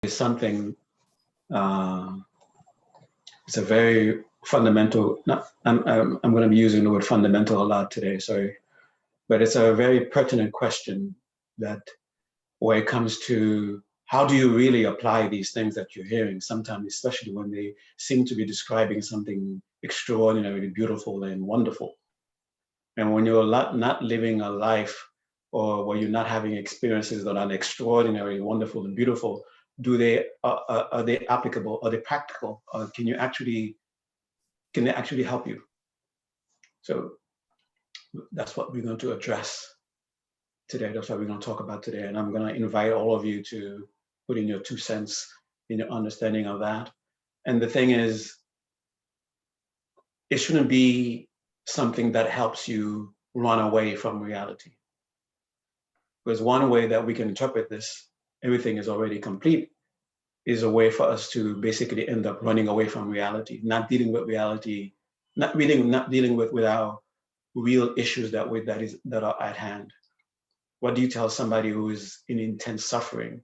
is something, it's a very fundamental, I'm going to be using the word fundamental a lot today, sorry, but it's a very pertinent question that when it comes to how do you really apply these things that you're hearing, sometimes, especially when they seem to be describing something extraordinarily beautiful and wonderful. And when you're not living a life, or when you're not having experiences that are extraordinary, wonderful, and beautiful, are they applicable? Are they practical? Or can they actually help you? So that's what we're going to address today. That's what we're going to talk about today. And I'm going to invite all of you to put in your 2 cents in your understanding of that. And the thing is, it shouldn't be something that helps you run away from reality. Because one way that we can interpret this, everything is already complete, is a way for us to basically end up running away from reality, not dealing with reality, not dealing with our real issues that are at hand. What do you tell somebody who is in intense suffering?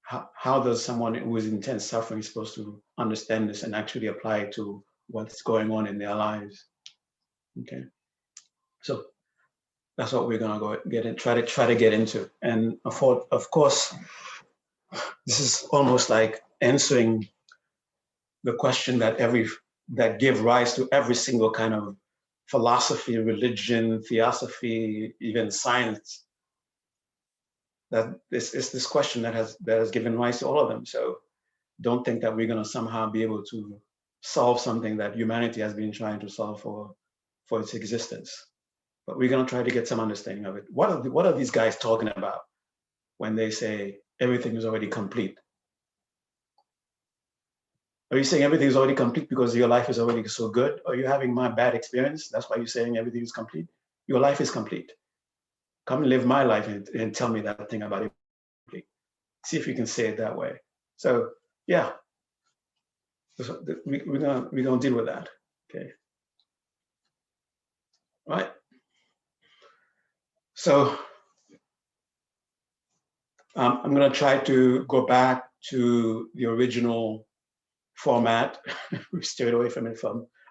How does someone who is in intense suffering supposed to understand this and actually apply it to what's going on in their lives? Okay, so that's what we're gonna go get in, try to get into. And of course, this is almost like answering the question that give rise to every single kind of philosophy, religion, theosophy, even science. That this question that has given rise to all of them. So don't think that we're going to somehow be able to solve something that humanity has been trying to solve for its existence. But we're going to try to get some understanding of it. What are these guys talking about when they say everything is already complete? Are you saying everything is already complete because your life is already so good? Are you having my bad experience? That's why you're saying everything is complete? Your life is complete. Come and live my life and tell me that thing about it. See if you can say it that way. So yeah, we're gonna deal with that. Okay. All right. So I'm gonna try to go back to the original format. We strayed away from it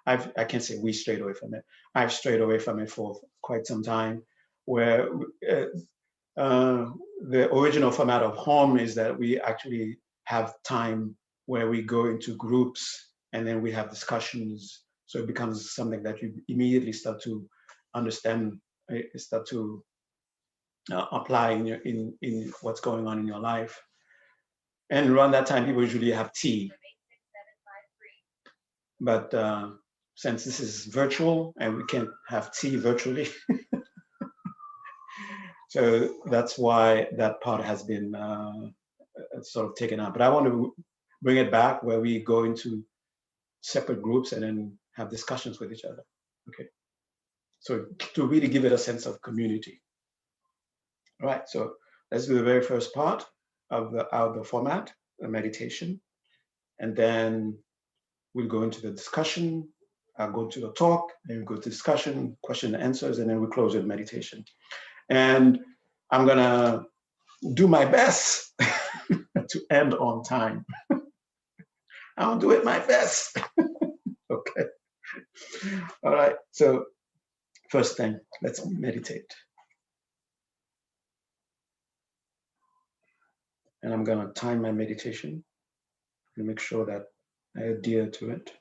I can't say we strayed away from it. I've strayed away from it for quite some time, where the original format of home is that we actually have time where we go into groups and then we have discussions. So it becomes something that you immediately start to understand, start to apply in what's going on in your life. And around that time, people usually have tea. But since this is virtual and we can't have tea virtually, so that's why that part has been sort of taken out. But I want to bring it back where we go into separate groups and then have discussions with each other. Okay. So to really give it a sense of community. All right. So let's do the very first part of the format, the meditation, and then we'll go into the discussion. I'll go to the talk, and we go to discussion, question and answers, and then we close with meditation. And I'm gonna do my best to end on time. I'll do it my best. Okay. All right. So first thing, let's meditate. And I'm gonna time my meditation and make sure that I adhere to it.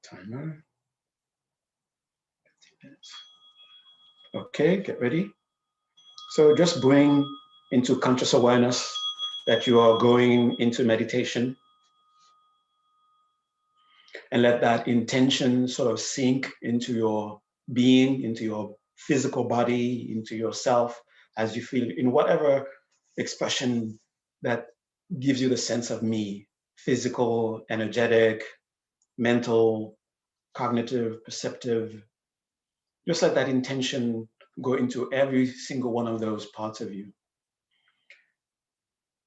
Timer. 15 minutes. Okay, get ready. So just bring into conscious awareness that you are going into meditation, and let that intention sort of sink into your being, into your physical body, into yourself, as you feel in whatever expression that gives you the sense of me, physical, energetic, mental, cognitive, perceptive. Just let that intention go into every single one of those parts of you.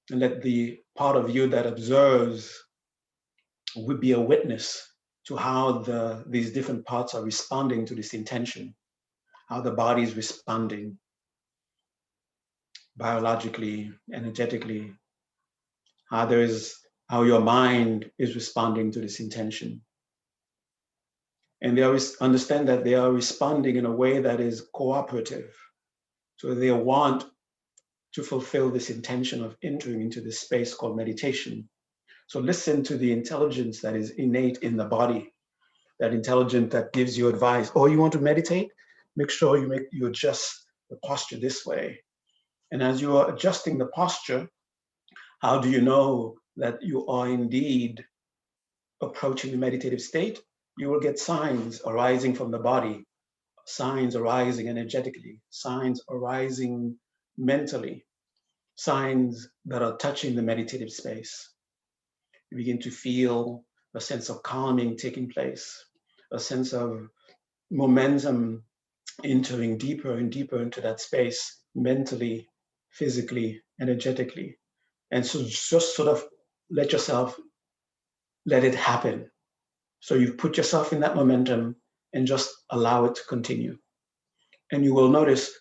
And let the part of you that observes would be a witness to how these different parts are responding to this intention, how the body is responding biologically, energetically, how your mind is responding to this intention. And they always understand that they are responding in a way that is cooperative. So they want to fulfill this intention of entering into this space called meditation. So listen to the intelligence that is innate in the body, that intelligence that gives you advice. Oh, you want to meditate? Make sure you adjust the posture this way. And as you are adjusting the posture, how do you know that you are indeed approaching the meditative state? You will get signs arising from the body, signs arising energetically, signs arising mentally, signs that are touching the meditative space. You begin to feel a sense of calming taking place, a sense of momentum entering deeper and deeper into that space, mentally, physically, energetically. And so just sort of let it happen. So you put yourself in that momentum and just allow it to continue. And you will notice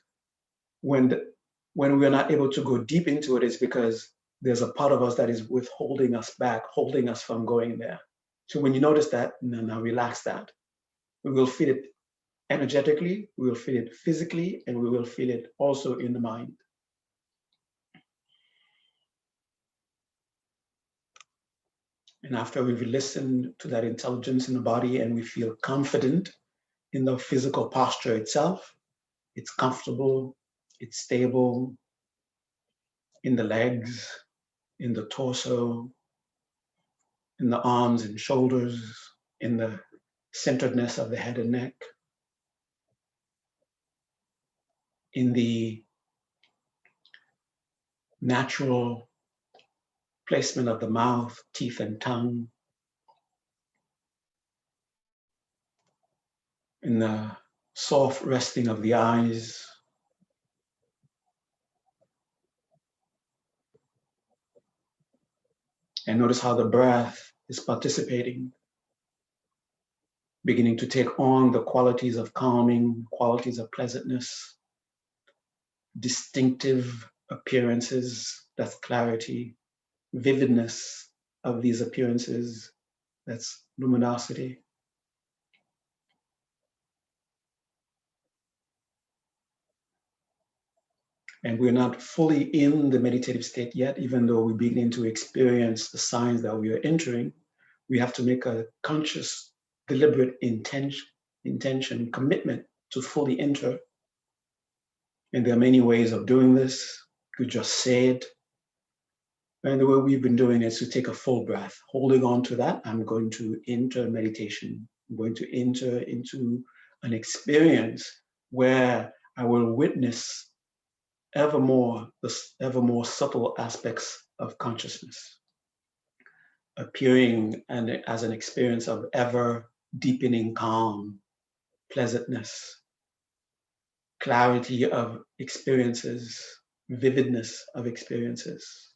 when we're not able to go deep into it, is because there's a part of us that is withholding us back, holding us from going there. So when you notice that, now relax that. We will feel it energetically, we will feel it physically, and we will feel it also in the mind. And after we've listened to that intelligence in the body and we feel confident in the physical posture itself, it's comfortable, it's stable in the legs, in the torso, in the arms and shoulders, in the centeredness of the head and neck, in the natural placement of the mouth, teeth, and tongue, in the soft resting of the eyes, and notice how the breath is participating, beginning to take on the qualities of calming, qualities of pleasantness, distinctive appearances, that's clarity, vividness of these appearances, that's luminosity. And we're not fully in the meditative state yet, even though we begin to experience the signs that we are entering. We have to make a conscious, deliberate intention, commitment to fully enter. And there are many ways of doing this. You just say it. And the way we've been doing is to take a full breath, holding on to that. I'm going to enter meditation. I'm going to enter into an experience where I will witness ever more subtle aspects of consciousness, appearing and as an experience of ever deepening calm, pleasantness, clarity of experiences, vividness of experiences,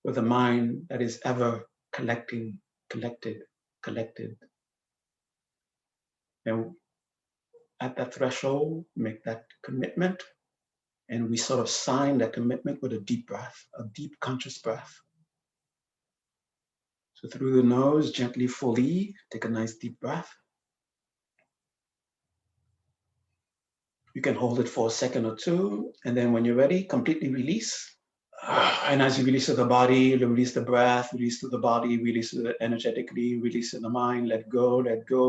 with a mind that is ever collected. And at that threshold, make that commitment. And we sort of sign that commitment with a deep breath, a deep conscious breath. So through the nose, gently, fully, take a nice deep breath. You can hold it for a second or two, and then when you're ready, completely release. And as you release to the body, you release the breath, release to the body, release it energetically, release in the mind, let go,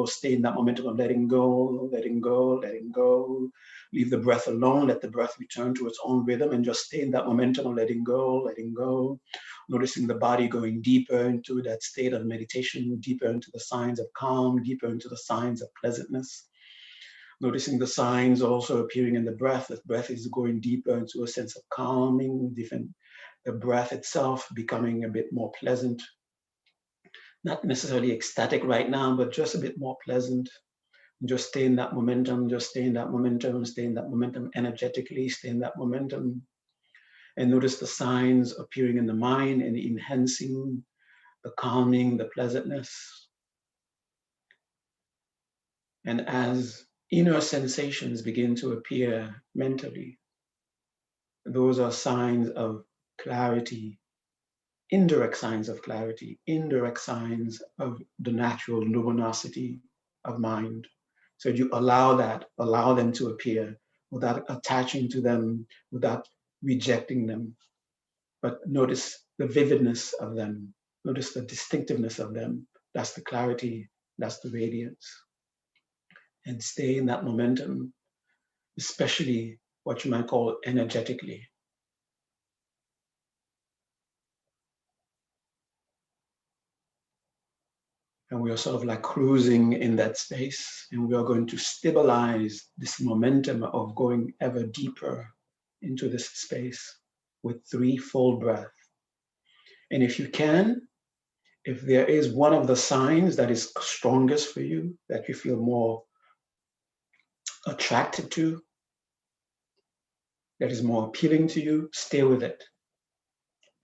stay in that momentum of letting go, letting go, letting go. Leave the breath alone, let the breath return to its own rhythm, and just stay in that momentum of letting go. Noticing the body going deeper into that state of meditation, deeper into the signs of calm, deeper into the signs of pleasantness. Noticing the signs also appearing in the breath. The breath is going deeper into a sense of calming, the breath itself becoming a bit more pleasant. Not necessarily ecstatic right now, but just a bit more pleasant. Just stay in that momentum, just stay in that momentum, stay in that momentum energetically, stay in that momentum. And notice the signs appearing in the mind and enhancing the calming, the pleasantness. And as inner sensations begin to appear mentally, those are signs of clarity, indirect signs of clarity, indirect signs of the natural luminosity of mind. So you allow them to appear without attaching to them, without rejecting them. But notice the vividness of them. Notice the distinctiveness of them. That's the clarity, that's the radiance. And stay in that momentum, especially what you might call energetically. And we are sort of like cruising in that space, and we are going to stabilize this momentum of going ever deeper into this space with 3 full breaths. And if you can, if there is one of the signs that is strongest for you, that you feel more attracted to, that is more appealing to you, stay with it.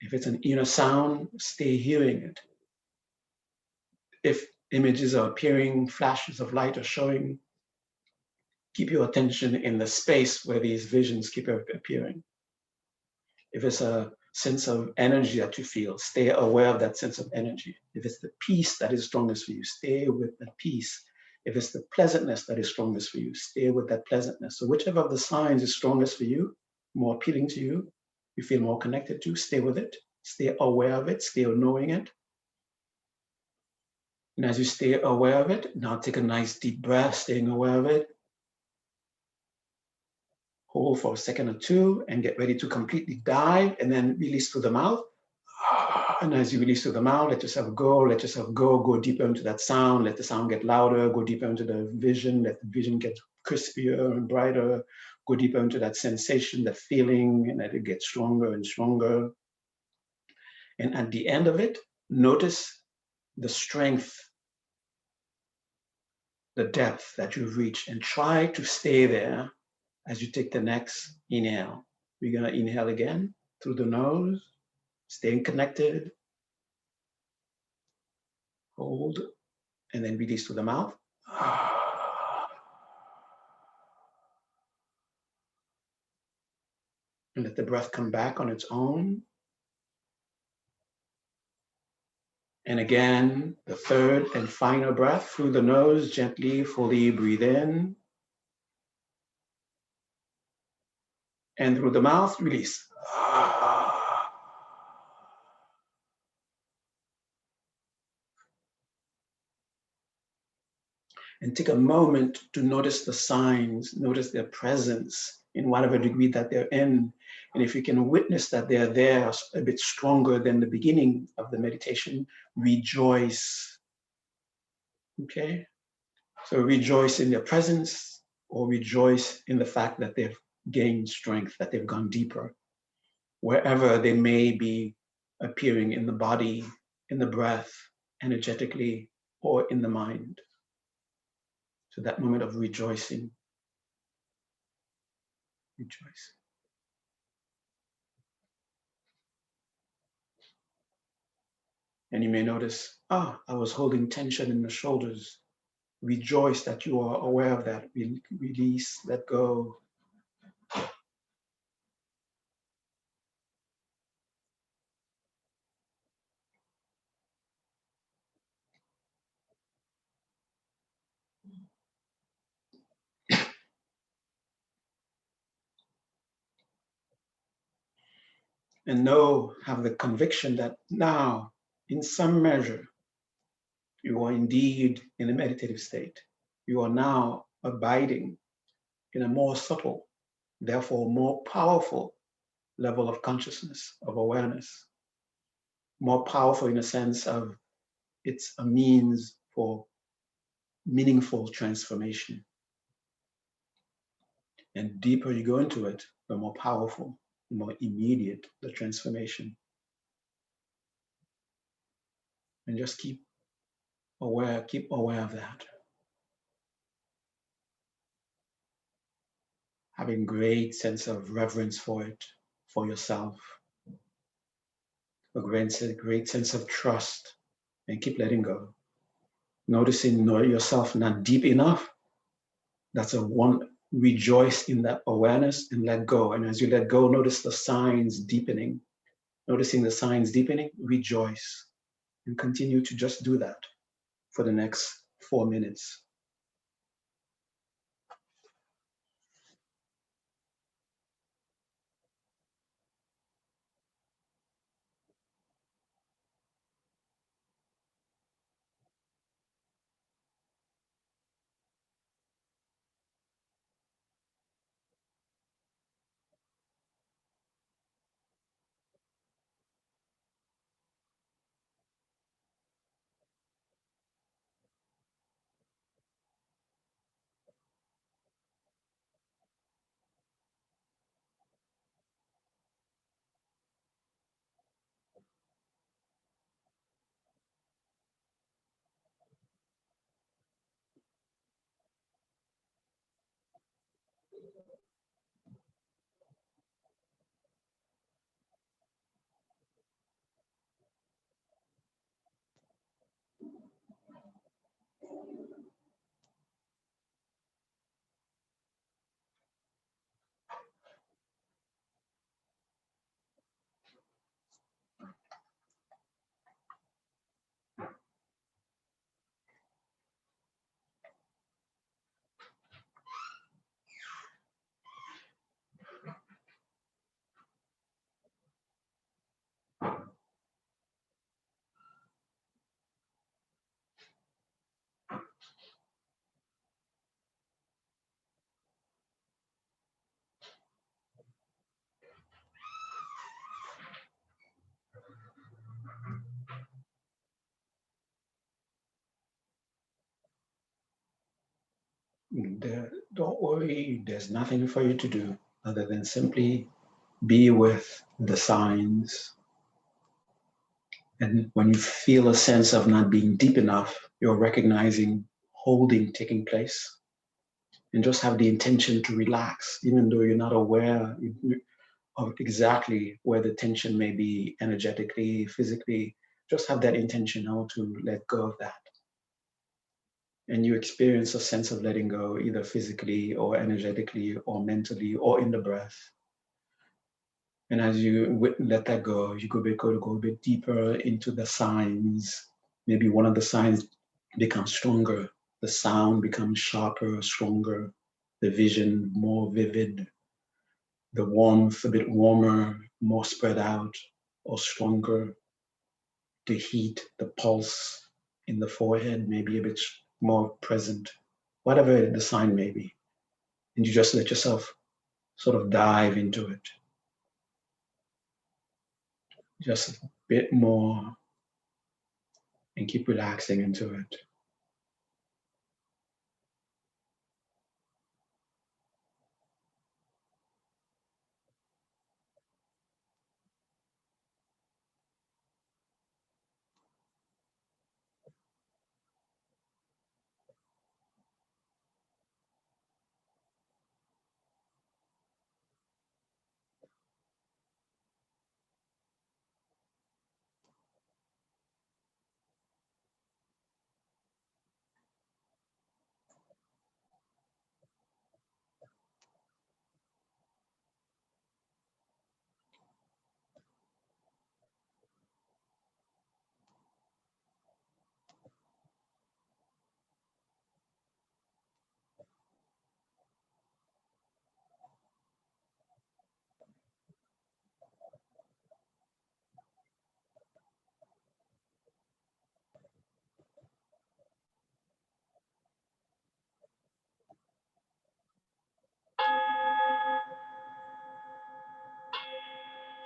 If it's an inner sound, stay hearing it. If images are appearing, flashes of light are showing, keep your attention in the space where these visions keep appearing. If it's a sense of energy that you feel, stay aware of that sense of energy. If it's the peace that is strongest for you, stay with that peace. If it's the pleasantness that is strongest for you, stay with that pleasantness. So whichever of the signs is strongest for you, more appealing to you, you feel more connected to, stay with it. Stay aware of it, stay knowing it. And as you stay aware of it, now take a nice deep breath, staying aware of it. Hold for a second or two and get ready to completely dive and then release through the mouth. And as you release through the mouth, let yourself go deeper into that sound, let the sound get louder, go deeper into the vision, let the vision get crispier and brighter, go deeper into that sensation, that feeling, and let it get stronger and stronger. And at the end of it, notice the strength, the depth that you've reached, and try to stay there as you take the next inhale. We're going to inhale again through the nose, staying connected. Hold, and then release through the mouth. And let the breath come back on its own. And again, the third and final breath through the nose, gently, fully breathe in. And through the mouth, release. And take a moment to notice the signs, notice their presence in whatever degree that they're in. And if you can witness that they're there a bit stronger than the beginning of the meditation, rejoice. Okay? So rejoice in their presence, or rejoice in the fact that they've gained strength, that they've gone deeper, wherever they may be appearing in the body, in the breath, energetically, or in the mind. So that moment of rejoicing. Rejoice. And you may notice, I was holding tension in the shoulders. Rejoice that you are aware of that. Release, let go. And have the conviction that now, in some measure, you are indeed in a meditative state. You are now abiding in a more subtle, therefore more powerful level of consciousness, of awareness. More powerful in a sense of it's a means for meaningful transformation. And deeper you go into it, the more powerful, the more immediate the transformation. And just keep aware of that. having great sense of reverence for it, for yourself, a great sense of trust, and keep letting go. Noticing yourself not deep enough, that's a one, rejoice in that awareness and let go. And as you let go, notice the signs deepening. Noticing the signs deepening, rejoice and continue to just do that for the next 4 minutes. Don't worry, there's nothing for you to do other than simply be with the signs. And when you feel a sense of not being deep enough, you're recognizing holding taking place. And just have the intention to relax, even though you're not aware of exactly where the tension may be energetically, physically. Just have that intention now to let go of that. And you experience a sense of letting go, either physically or energetically or mentally or in the breath. And as you let that go, you go a bit deeper into the signs. Maybe one of the signs becomes stronger. The sound becomes sharper, stronger. The vision more vivid. The warmth a bit warmer, more spread out or stronger. The heat, the pulse in the forehead may be a bit more present. Whatever the sign may be. And you just let yourself sort of dive into it. Just a bit more and keep relaxing into it.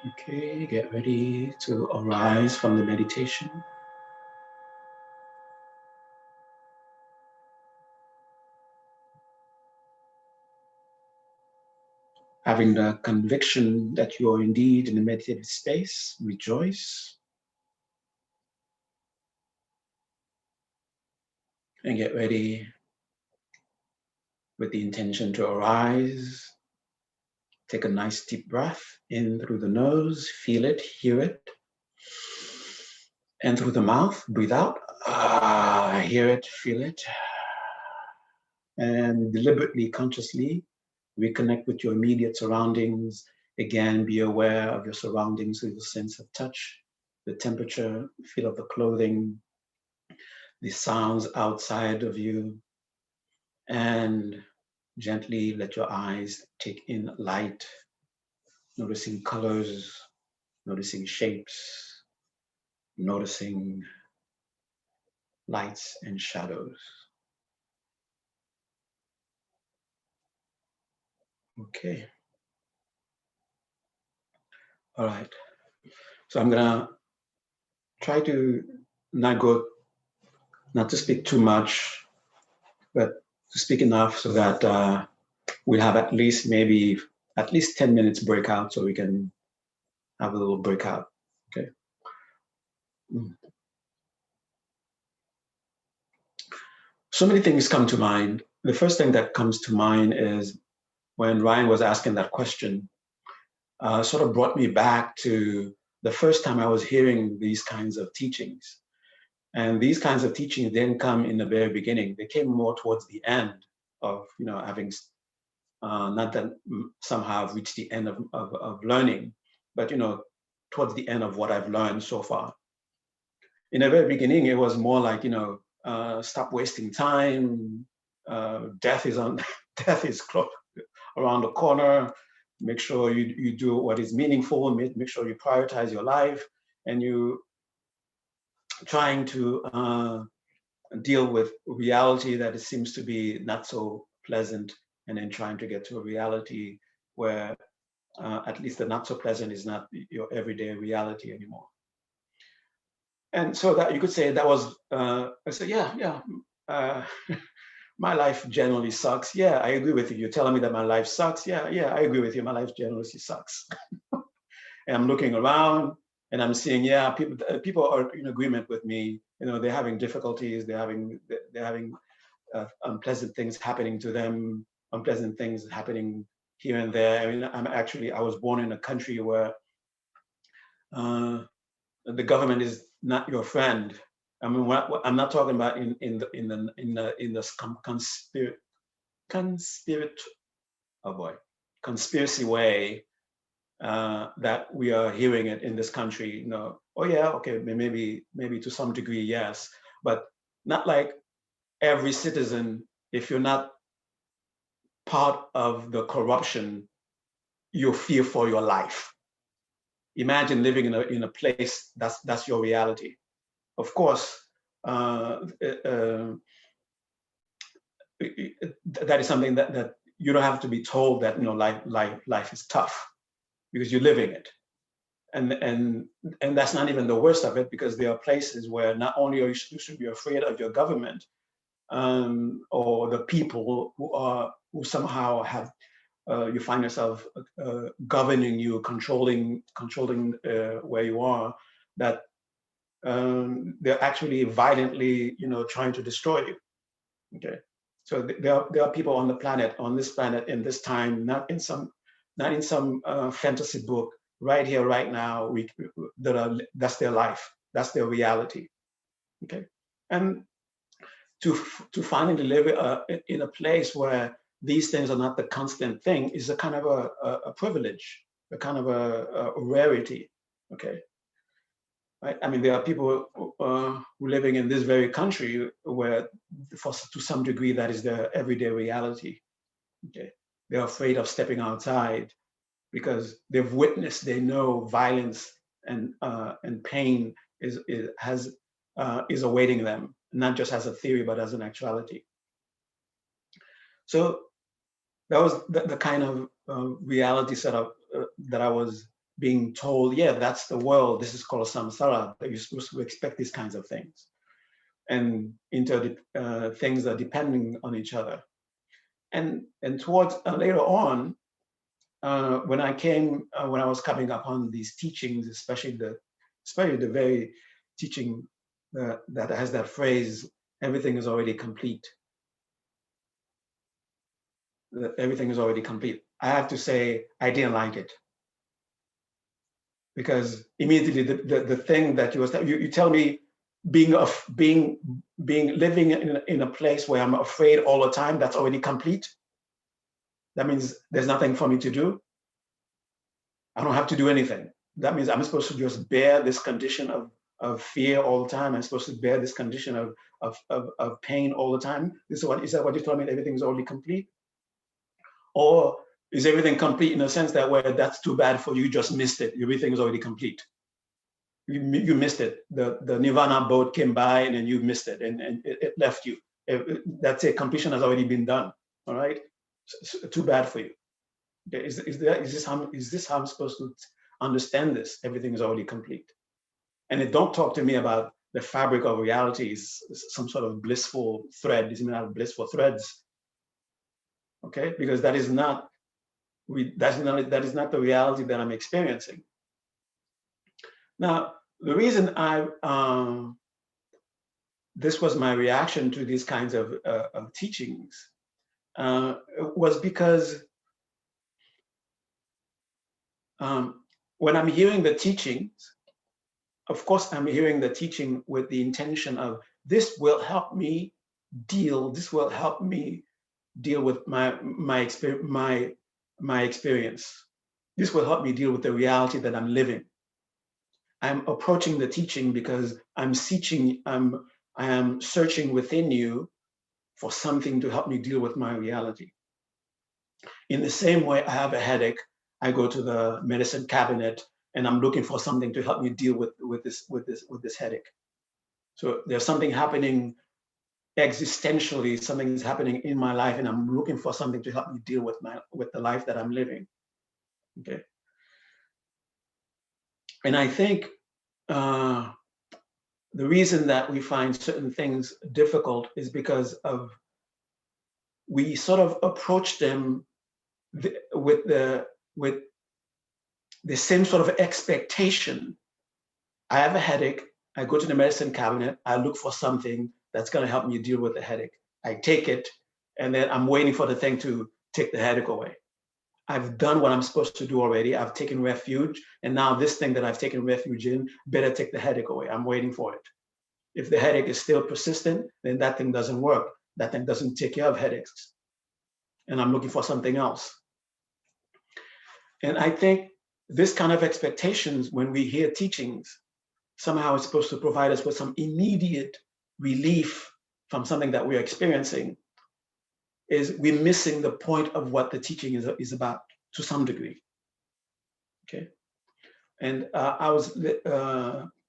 Okay, get ready to arise from the meditation. Having the conviction that you are indeed in a meditative space, rejoice. And get ready with the intention to arise Take a nice deep breath in through the nose, feel it, hear it. And through the mouth, breathe out. Hear it, feel it. And deliberately, consciously, reconnect with your immediate surroundings. Again, be aware of your surroundings with the sense of touch, the temperature, feel of the clothing, the sounds outside of you. And gently let your eyes take in light, noticing colors, noticing shapes, noticing lights and shadows. Okay. All right. So I'm gonna try to not to speak too much, but to speak enough so that we'll have at least 10 minutes breakout so we can have a little breakout. Okay. So many things come to mind. The first thing that comes to mind is when Ryan was asking that question, sort of brought me back to the first time I was hearing these kinds of teachings. And these kinds of teachings didn't come in the very beginning. They came more towards the end of, having not that somehow I've reached the end of learning, but, towards the end of what I've learned so far. In the very beginning, it was more like, stop wasting time. Death is death is close, around the corner. Make sure you do what is meaningful. Make sure you prioritize your life, and you trying to deal with reality that it seems to be not so pleasant, and then trying to get to a reality where at least the not so pleasant is not your everyday reality anymore. And so that you could say that was, I said, yeah, my life generally sucks. Yeah, I agree with you. You're telling me that my life sucks. Yeah, I agree with you. My life generally sucks. And I'm looking around and I'm seeing, yeah, people are in agreement with me. They're having difficulties. They're having unpleasant things happening to them. Unpleasant things happening here and there. I mean, I was born in a country where the government is not your friend. I mean, I'm not talking about in the conspiracy way that we are hearing it in this country. Oh yeah, okay, maybe to some degree, yes, but not like every citizen. If you're not part of the corruption, you fear for your life. Imagine living in a place that's your reality. Of course, that is something that you don't have to be told that life is tough, because you're living it. And that's not even the worst of it, because there are places where not only you should be afraid of your government or the people who somehow have you find yourself governing you, controlling where you are, that they're actually violently, trying to destroy you. Okay, so there are people on this planet, in this time, not in some fantasy book, right here, right now. That's their life, that's their reality. Okay, and to finally live in a place where these things are not the constant thing is a kind of a privilege, a kind of a rarity. Okay. Right? I mean, there are people who living in this very country where, to some degree, that is their everyday reality. Okay, they're afraid of stepping outside because they've witnessed, they know violence and pain is awaiting them, not just as a theory but as an actuality. So that was the kind of reality setup that I was being told, yeah, that's the world. This is called samsara, that you're supposed to expect these kinds of things. And things are depending on each other. And towards later on, when I was coming upon these teachings, especially the very teaching that has that phrase, everything is already complete. Everything is already complete. I have to say I didn't like it. Because immediately the thing that you tell me living in a place where I'm afraid all the time, that's already complete. That means there's nothing for me to do. I don't have to do anything. That means I'm supposed to just bear this condition of fear all the time. I'm supposed to bear this condition of pain all the time. Is that what you told me? Everything's already complete? Or is everything complete in a sense that where that's too bad for you, just missed it? Everything is already complete. You missed it. The Nirvana boat came by and then you missed it and it left you. That's it. Completion has already been done. All right. So too bad for you. Okay. Is this how I'm supposed to understand this? Everything is already complete. And it don't talk to me about the fabric of reality is some sort of blissful thread. It's not blissful threads. Okay, because that is not the reality that I'm experiencing. Now, the reason this was my reaction to these kinds of teachings was because when I'm hearing the teachings, of course, I'm hearing the teaching with the intention of this will help me deal with my experience. This will help me deal with the reality that I'm living. I'm approaching the teaching because I am searching within you for something to help me deal with my reality. In the same way, I have a headache, I go to the medicine cabinet and I'm looking for something to help me deal with this headache. So there's something happening existentially, something is happening in my life, and I'm looking for something to help me deal with the life that I'm living. Okay. And I think the reason that we find certain things difficult is because we sort of approach them with the same sort of expectation. I have a headache, I go to the medicine cabinet, I look for something that's going to help me deal with the headache. I take it, and then I'm waiting for the thing to take the headache away. I've done what I'm supposed to do already. I've taken refuge, and now this thing that I've taken refuge in better take the headache away. I'm waiting for it. If the headache is still persistent, then that thing doesn't work. That thing doesn't take care of headaches. And I'm looking for something else. And I think this kind of expectations, when we hear teachings, somehow it's supposed to provide us with some immediate relief from something that we're experiencing, is we're missing the point of what the teaching is about to some degree. Okay. And I was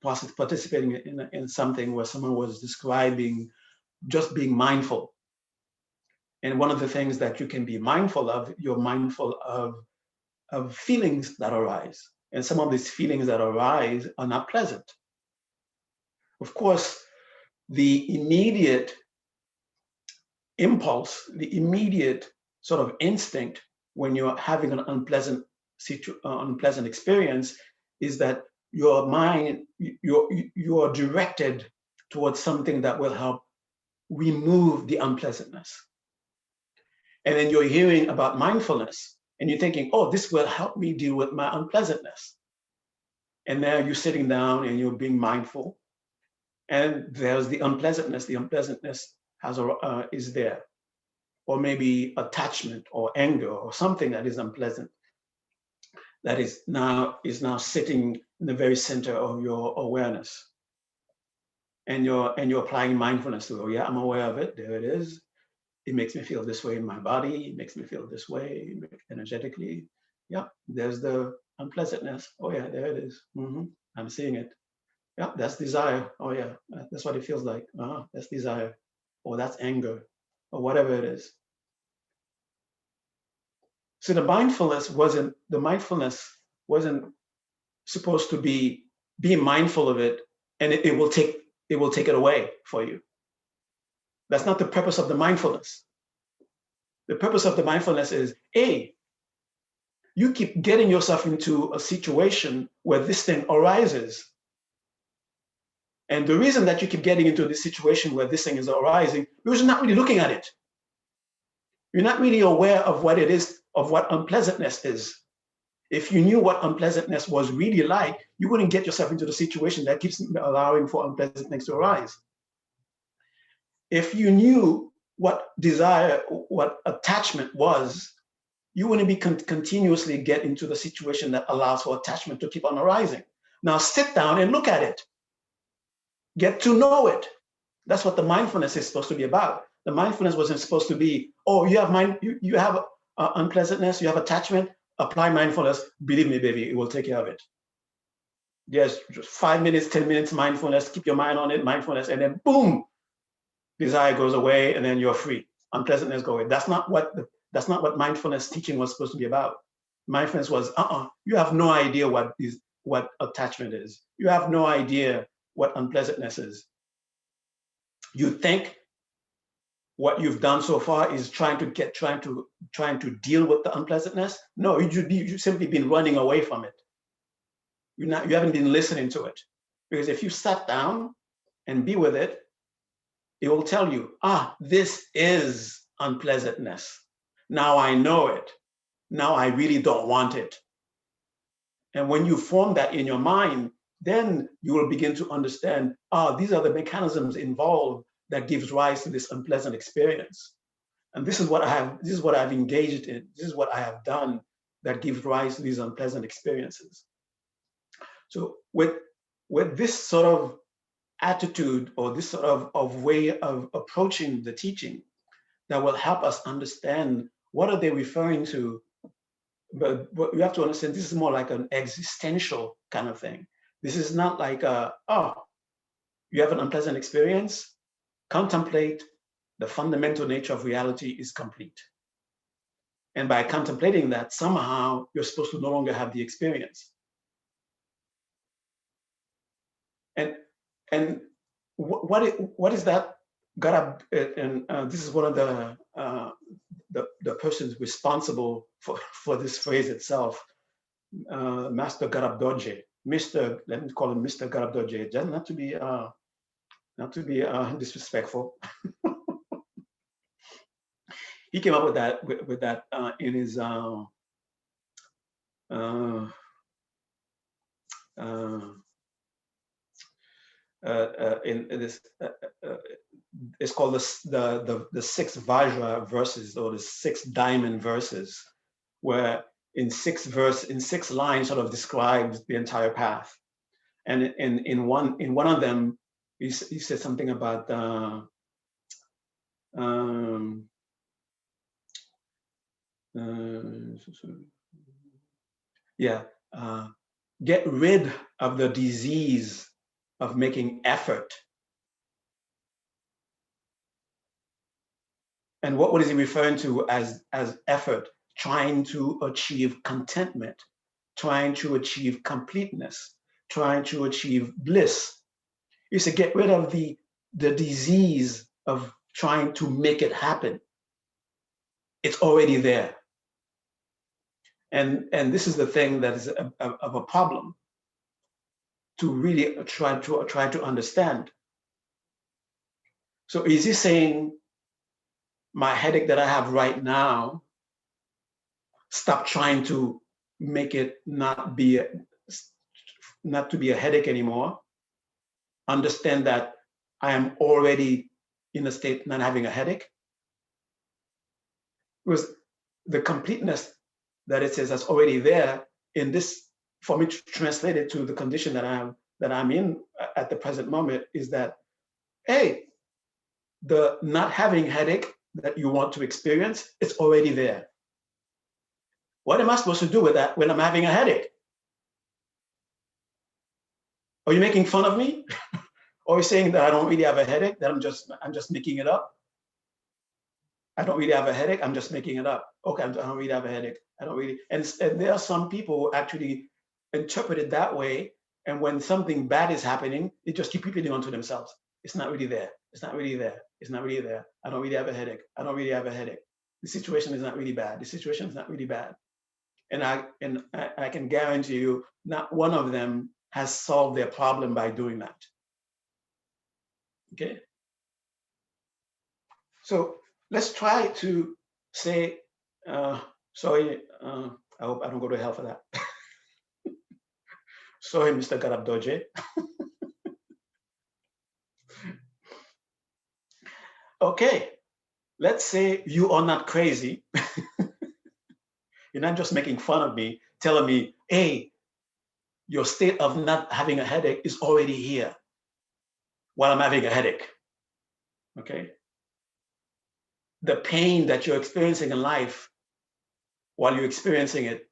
participating in something where someone was describing just being mindful. And one of the things that you can be mindful of, you're mindful of feelings that arise. And some of these feelings that arise are not pleasant. Of course, the immediate impulse, the immediate sort of instinct when you're having an unpleasant experience is that your mind, you are directed towards something that will help remove the unpleasantness. And then you're hearing about mindfulness and you're thinking, oh, this will help me deal with my unpleasantness. And now you're sitting down and you're being mindful, and there's the unpleasantness. The unpleasantness is there, or maybe attachment or anger or something that is unpleasant that is now sitting in the very center of your awareness. And you're applying mindfulness to it. Oh yeah, I'm aware of it. There it is. It makes me feel this way in my body. It makes me feel this way energetically. Yeah, there's the unpleasantness. Oh yeah, there it is. I'm seeing it. Yeah, that's desire. Oh yeah, that's what it feels like. That's desire, or that's anger, or whatever it is. So the mindfulness wasn't supposed to be mindful of it, and it will take it away for you. That's not the purpose of the mindfulness. The purpose of the mindfulness is, you keep getting yourself into a situation where this thing arises. And the reason that you keep getting into this situation where this thing is arising, because you're not really looking at it. You're not really aware of what it is of what unpleasantness is. If you knew what unpleasantness was really like, you wouldn't get yourself into the situation that keeps allowing for unpleasant things to arise. If you knew what desire, what attachment was, you wouldn't be continuously get into the situation that allows for attachment to keep on arising. Now sit down and look at it. Get to know it. That's what the mindfulness is supposed to be about. The mindfulness wasn't supposed to be, oh, you have you have unpleasantness, you have attachment, apply mindfulness. Believe me, baby, it will take care of it. Yes, just 5 minutes, 10 minutes mindfulness, keep your mind on it, mindfulness, and then boom, desire goes away, and then you're free. Unpleasantness goes away. That's not what mindfulness teaching was supposed to be about. Mindfulness was, you have no idea what attachment is. You have no idea what unpleasantness is. You think what you've done so far is trying to deal with the unpleasantness. No, you've simply been running away from it. You haven't been listening to it. Because if you sat down and be with it, it will tell you, this is unpleasantness. Now I know it. Now I really don't want it. And when you form that in your mind, then you will begin to understand, these are the mechanisms involved that gives rise to this unpleasant experience. And this is what I've engaged in. This is what I have done that gives rise to these unpleasant experiences. So with this sort of attitude or this sort of way of approaching the teaching, that will help us understand what are they referring to. But you have to understand, this is more like an existential kind of thing. This is not like, you have an unpleasant experience, contemplate the fundamental nature of reality is complete. And by contemplating that, somehow you're supposed to no longer have the experience. And what is that? This is one of the persons responsible for this phrase itself, Master Garab Dorje. Let me call him Mr. Garab Dorje, just not to be disrespectful. He came up with that in his in this. It's called the 6 Vajra verses, or the 6 diamond verses, where in 6 lines sort of describes the entire path. And in one of them, he said something about get rid of the disease of making effort. And what is he referring to as effort? Trying to achieve contentment, trying to achieve completeness, trying to achieve bliss. He said, get rid of the disease of trying to make it happen. It's already there. And this is the thing that is of a problem to really try to understand. So is he saying, my headache that I have right now, stop trying to make it not to be a headache anymore? Understand that I am already in a state not having a headache? Because the completeness that it says that's already there in this, for me to translate it to the condition that I'm in at the present moment, is that, hey, the not having headache that you want to experience, it's already there. What am I supposed to do with that when I'm having a headache? Are you making fun of me? Or are you saying that I don't really have a headache, that I'm just making it up? I don't really have a headache, I'm just making it up. Okay, I don't really have a headache. I don't really, and there are some people who actually interpret it that way, and when something bad is happening, they just keep repeating onto themselves. It's not really there. It's not really there. It's not really there. I don't really have a headache. I don't really have a headache. The situation is not really bad. The situation is not really bad. And I can guarantee you, not one of them has solved their problem by doing that. Okay? So let's try to say, Sorry, I hope I don't go to hell for that. Sorry, Mr. Garabdoje. Okay, let's say you are not crazy. You're not just making fun of me, telling me, hey, your state of not having a headache is already here while I'm having a headache. Okay? The pain that you're experiencing in life while you're experiencing it,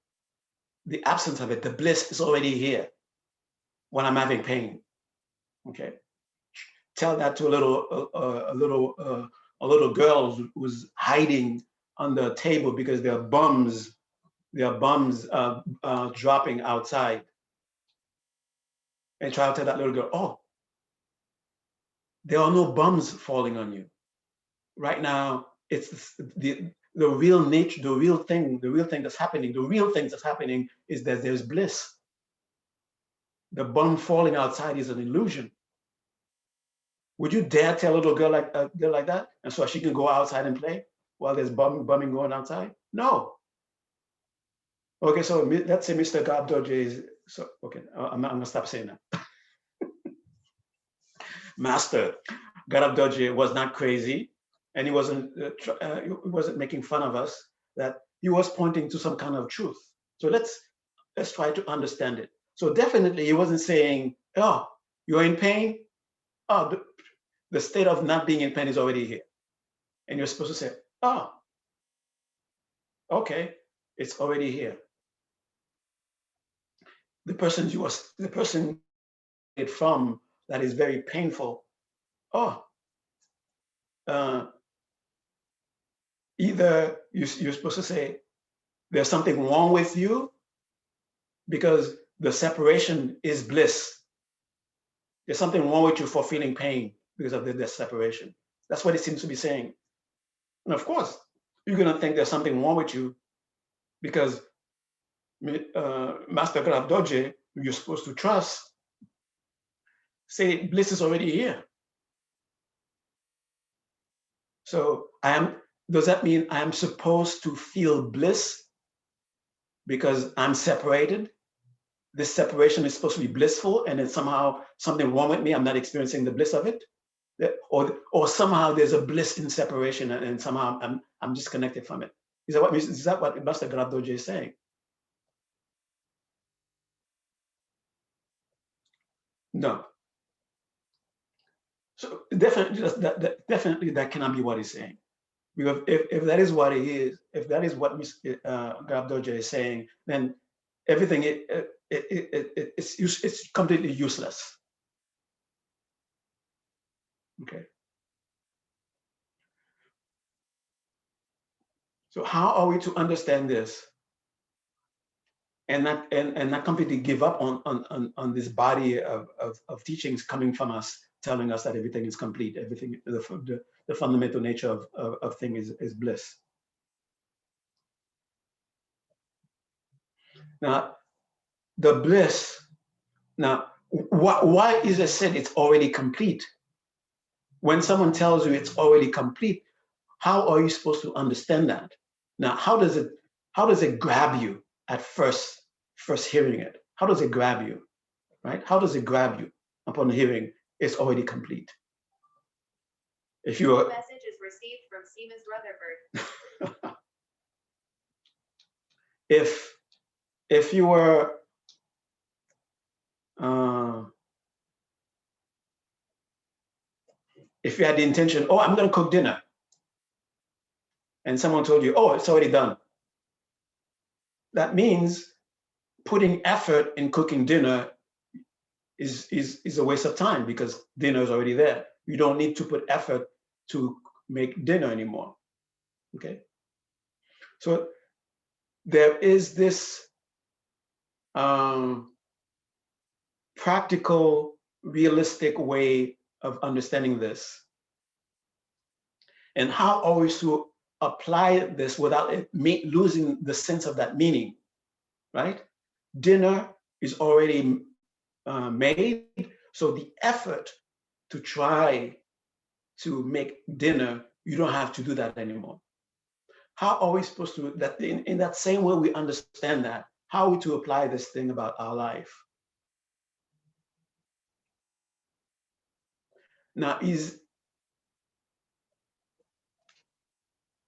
the absence of it, the bliss is already here when I'm having pain. Okay? Tell that to a little girl who's hiding under a table because there are bombs dropping outside, and try to tell that little girl, oh, there are no bombs falling on you right now. It's the real nature, the real thing that's happening. The real thing that's happening is that there's bliss. The bomb falling outside is an illusion. Would you dare tell a little girl like that, and so she can go outside and play while there's bombing going outside? No. Okay, so let's say Mr. Gabdoje is so. Okay, I'm gonna stop saying that. Master Garabdoje was not crazy, and he wasn't making fun of us. That he was pointing to some kind of truth. So let's try to understand it. So definitely, he wasn't saying, "Oh, you're in pain. Oh, the state of not being in pain is already here," and you're supposed to say, "Oh, okay, it's already here." The person it from that is very painful. Oh, either you're supposed to say there's something wrong with you because the separation is bliss. There's something wrong with you for feeling pain because of the separation. That's what it seems to be saying. And of course, you're gonna think there's something wrong with you because Master Garabdoje, who you're supposed to trust, say bliss is already here. So does that mean I am supposed to feel bliss because I'm separated? This separation is supposed to be blissful, and then somehow something wrong with me, I'm not experiencing the bliss of it? Or somehow there's a bliss in separation, and somehow I'm disconnected from it. Is that what Master Garabdoje is saying? No. So definitely that cannot be what he's saying. Because if that is what he is, if that is what Mr. Garabdoje is saying, then everything it's completely useless. Okay. So how are we to understand this and not completely give up on this body of teachings coming from us, telling us that everything is complete, everything the fundamental nature of thing is bliss. Now the bliss. Now why is it said it's already complete? When someone tells you it's already complete, how are you supposed to understand that? Now, how does it grab you at first hearing it? How does it grab you, right? How does it grab you upon hearing it's already complete? If you are, message is received from Siemens Rutherford. if you were if you had the intention, oh, I'm going to cook dinner, and someone told you, oh, it's already done, that means putting effort in cooking dinner is a waste of time because dinner is already there. You don't need to put effort to make dinner anymore. Okay. So there is this practical, realistic way of understanding this. And how are we to apply this without it losing the sense of that meaning, right? Dinner is already made, so the effort to try to make dinner, you don't have to do that anymore. how are we supposed to, that in that same way we understand that, how are we to apply this thing about our life? Now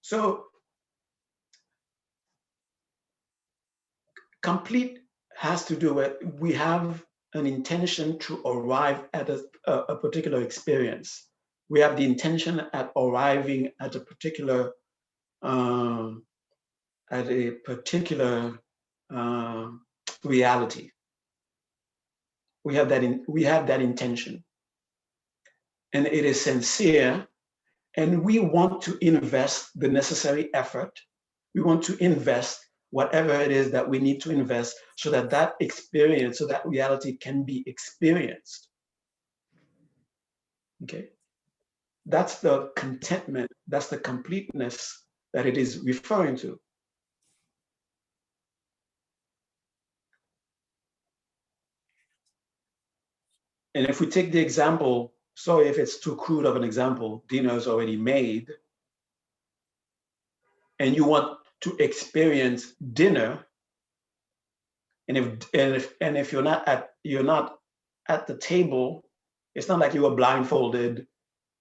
so complete has to do with, we have an intention to arrive at a particular experience. We have the intention at arriving at a particular um, reality. We have that intention, and it is sincere, and we want to invest the necessary effort. We want to invest whatever it is that we need to invest so that that experience, so that reality can be experienced. Okay, that's the contentment, that's the completeness that it is referring to. And if we take the example, sorry if it's too crude of an example, dinner is already made, and you want to experience dinner, and if you're not at the table, it's not like you were blindfolded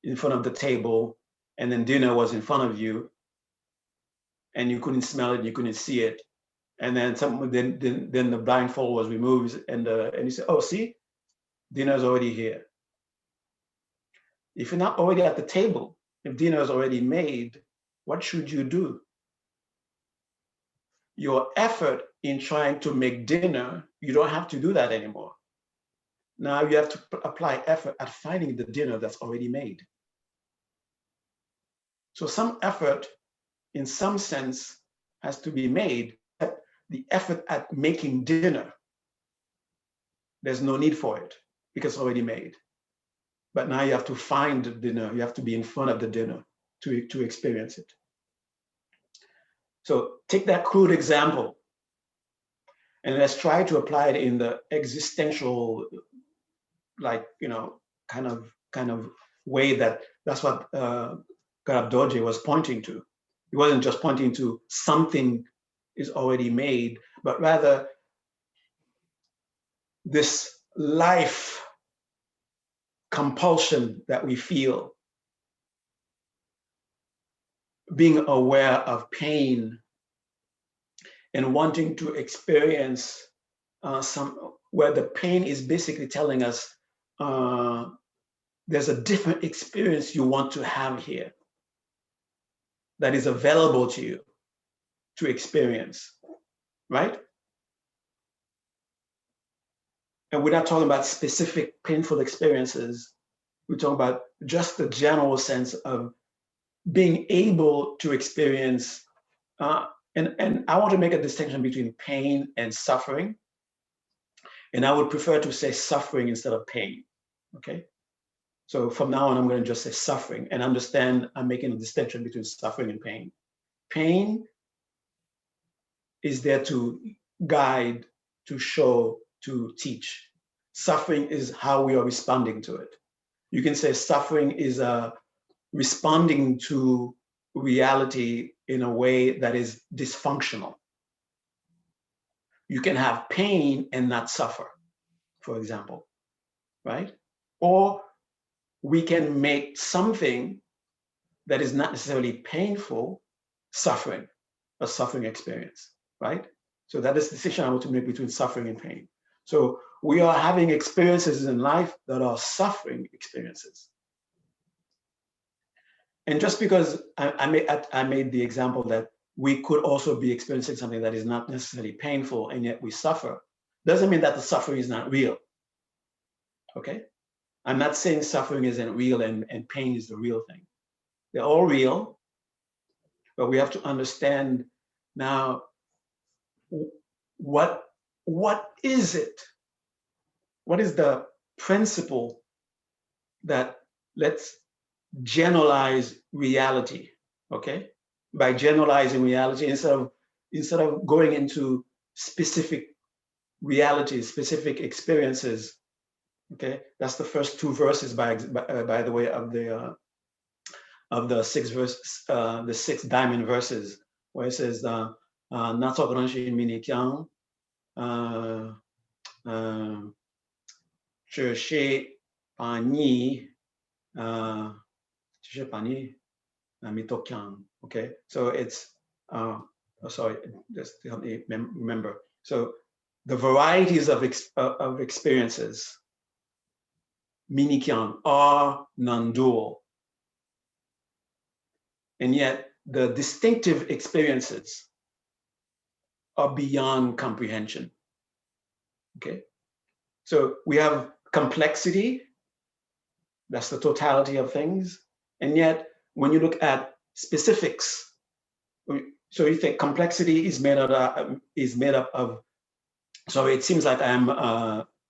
in front of the table and then dinner was in front of you and you couldn't smell it, you couldn't see it, and then then the blindfold was removed and you say, oh, see, dinner's already here. If you're not already at the table, if dinner is already made, what should you do? Your effort in trying to make dinner, you don't have to do that anymore. Now you have to apply effort at finding the dinner that's already made. So some effort, in some sense, has to be made. The effort at making dinner, there's no need for it because it's already made. But now you have to find the dinner. You have to be in front of the dinner to experience it. So take that crude example and let's try to apply it in the existential, like, kind of way that's what Garab Dorje was pointing to. He wasn't just pointing to something is already made, but rather this life compulsion that we feel, being aware of pain and wanting to experience where the pain is basically telling us there's a different experience you want to have here that is available to you to experience, right? And we're not talking about specific painful experiences. We're talking about just the general sense of being able to experience, and I want to make a distinction between pain and suffering. And I would prefer to say suffering instead of pain, okay? So from now on, I'm going to just say suffering and understand I'm making a distinction between suffering and pain. Pain is there to guide, to show, to teach. Suffering is how we are responding to it. You can say suffering is responding to reality in a way that is dysfunctional. You can have pain and not suffer, for example, right? Or we can make something that is not necessarily painful suffering, a suffering experience, right? So that is the decision I want to make between suffering and pain. So we are having experiences in life that are suffering experiences. And just because I made the example that we could also be experiencing something that is not necessarily painful and yet we suffer, doesn't mean that the suffering is not real, okay? I'm not saying suffering isn't real and pain is the real thing. They're all real, but we have to understand now what is it? What is the principle that lets generalize reality, okay? By generalizing reality, instead of going into specific realities, specific experiences, okay? That's the first two verses, by the way, of the 6 verses, the 6 diamond verses where it says, Nato Granji Minikian, Cherche Pani, Mitokian. Okay, so it's, sorry, just to help me remember. So the varieties of experiences, Minikian, are non-dual. And yet the distinctive experiences are beyond comprehension. Okay, so we have complexity, that's the totality of things. And yet when you look at specifics, so you think complexity is made up of, so it seems like I'm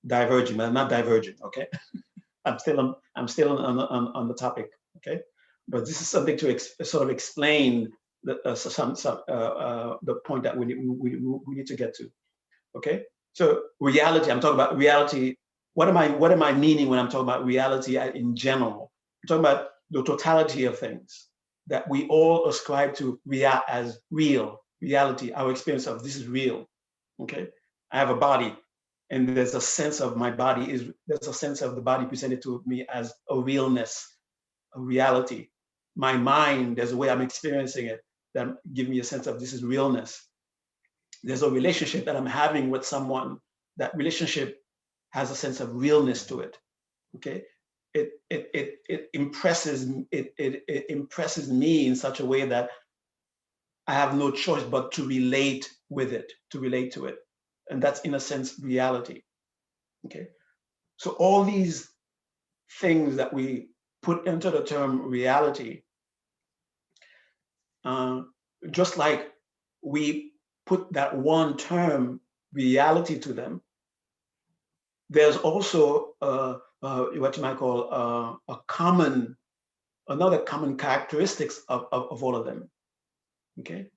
diverging, but I'm not diverging, okay? I'm still on the topic, okay? But this is something to sort of explain the point that we need to get to, okay? So reality, I'm talking about reality. What am I meaning when I'm talking about reality in general? I'm talking about the totality of things that we all ascribe to as real, reality, our experience of this is real, okay? I have a body, and there's a sense of my body there's a sense of the body presented to me as a realness, a reality. My mind, there's a way I'm experiencing it that give me a sense of this is realness. There's a relationship that I'm having with someone. That relationship has a sense of realness to it. Okay, it impresses me in such a way that I have no choice but to relate with it, to relate to it, and that's in a sense reality. Okay, so all these things that we put into the term reality, just like we put that one term reality to them, there's also what you might call another common characteristics of all of them. Okay,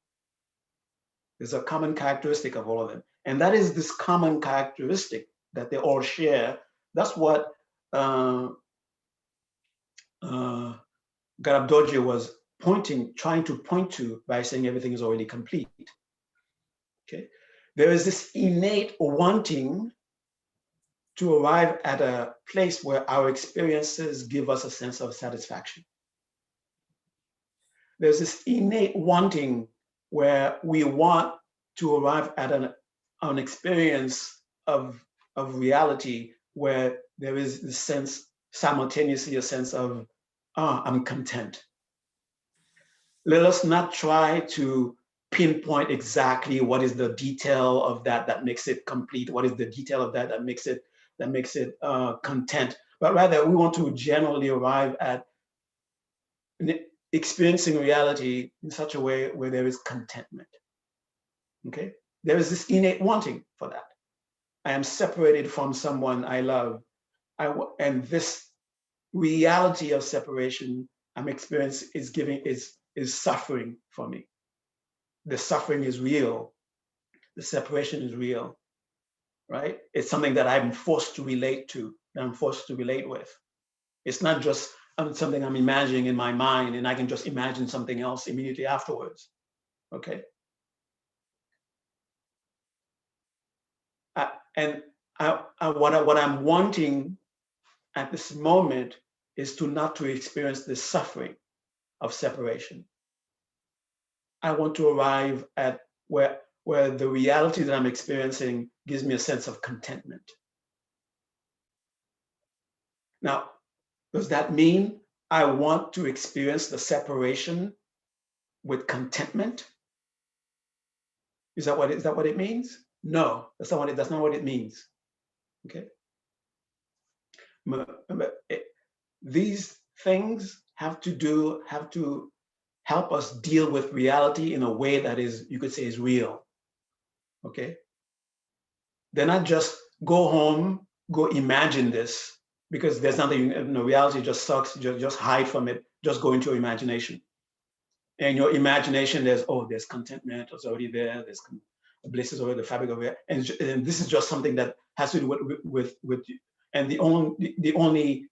there's a common characteristic of all of them, and that is this common characteristic that they all share. That's what Garabdoji was trying to point to by saying everything is already complete. Okay, there is this innate wanting to arrive at a place where our experiences give us a sense of satisfaction. There's this innate wanting where we want to arrive at an experience of reality where there is this sense, simultaneously a sense of, I'm content. Let us not try to pinpoint exactly what is the detail of that makes it complete, what is the detail of that makes it content, but rather we want to generally arrive at experiencing reality in such a way where there is contentment. Okay, there is this innate wanting for that. I am separated from someone I love, and this reality of separation I'm experiencing is suffering for me. The suffering is real. The separation is real, right? It's something that I'm forced to relate to, that I'm forced to relate with. It's not just something I'm imagining in my mind and I can just imagine something else immediately afterwards, okay? What I'm wanting at this moment is not to experience the suffering of separation. I want to arrive at where the reality that I'm experiencing gives me a sense of contentment. Now, does that mean I want to experience the separation with contentment? Is that what it means? No, that's not what it means. Okay. These things have to help us deal with reality in a way that is, you could say, is real. Okay. They're not just go home, go imagine this, because there's nothing, reality just sucks, just hide from it, just go into your imagination. And your imagination, there's contentment, it's already there, there's bliss is already the fabric of it, and this is just something that has to do with you. And the only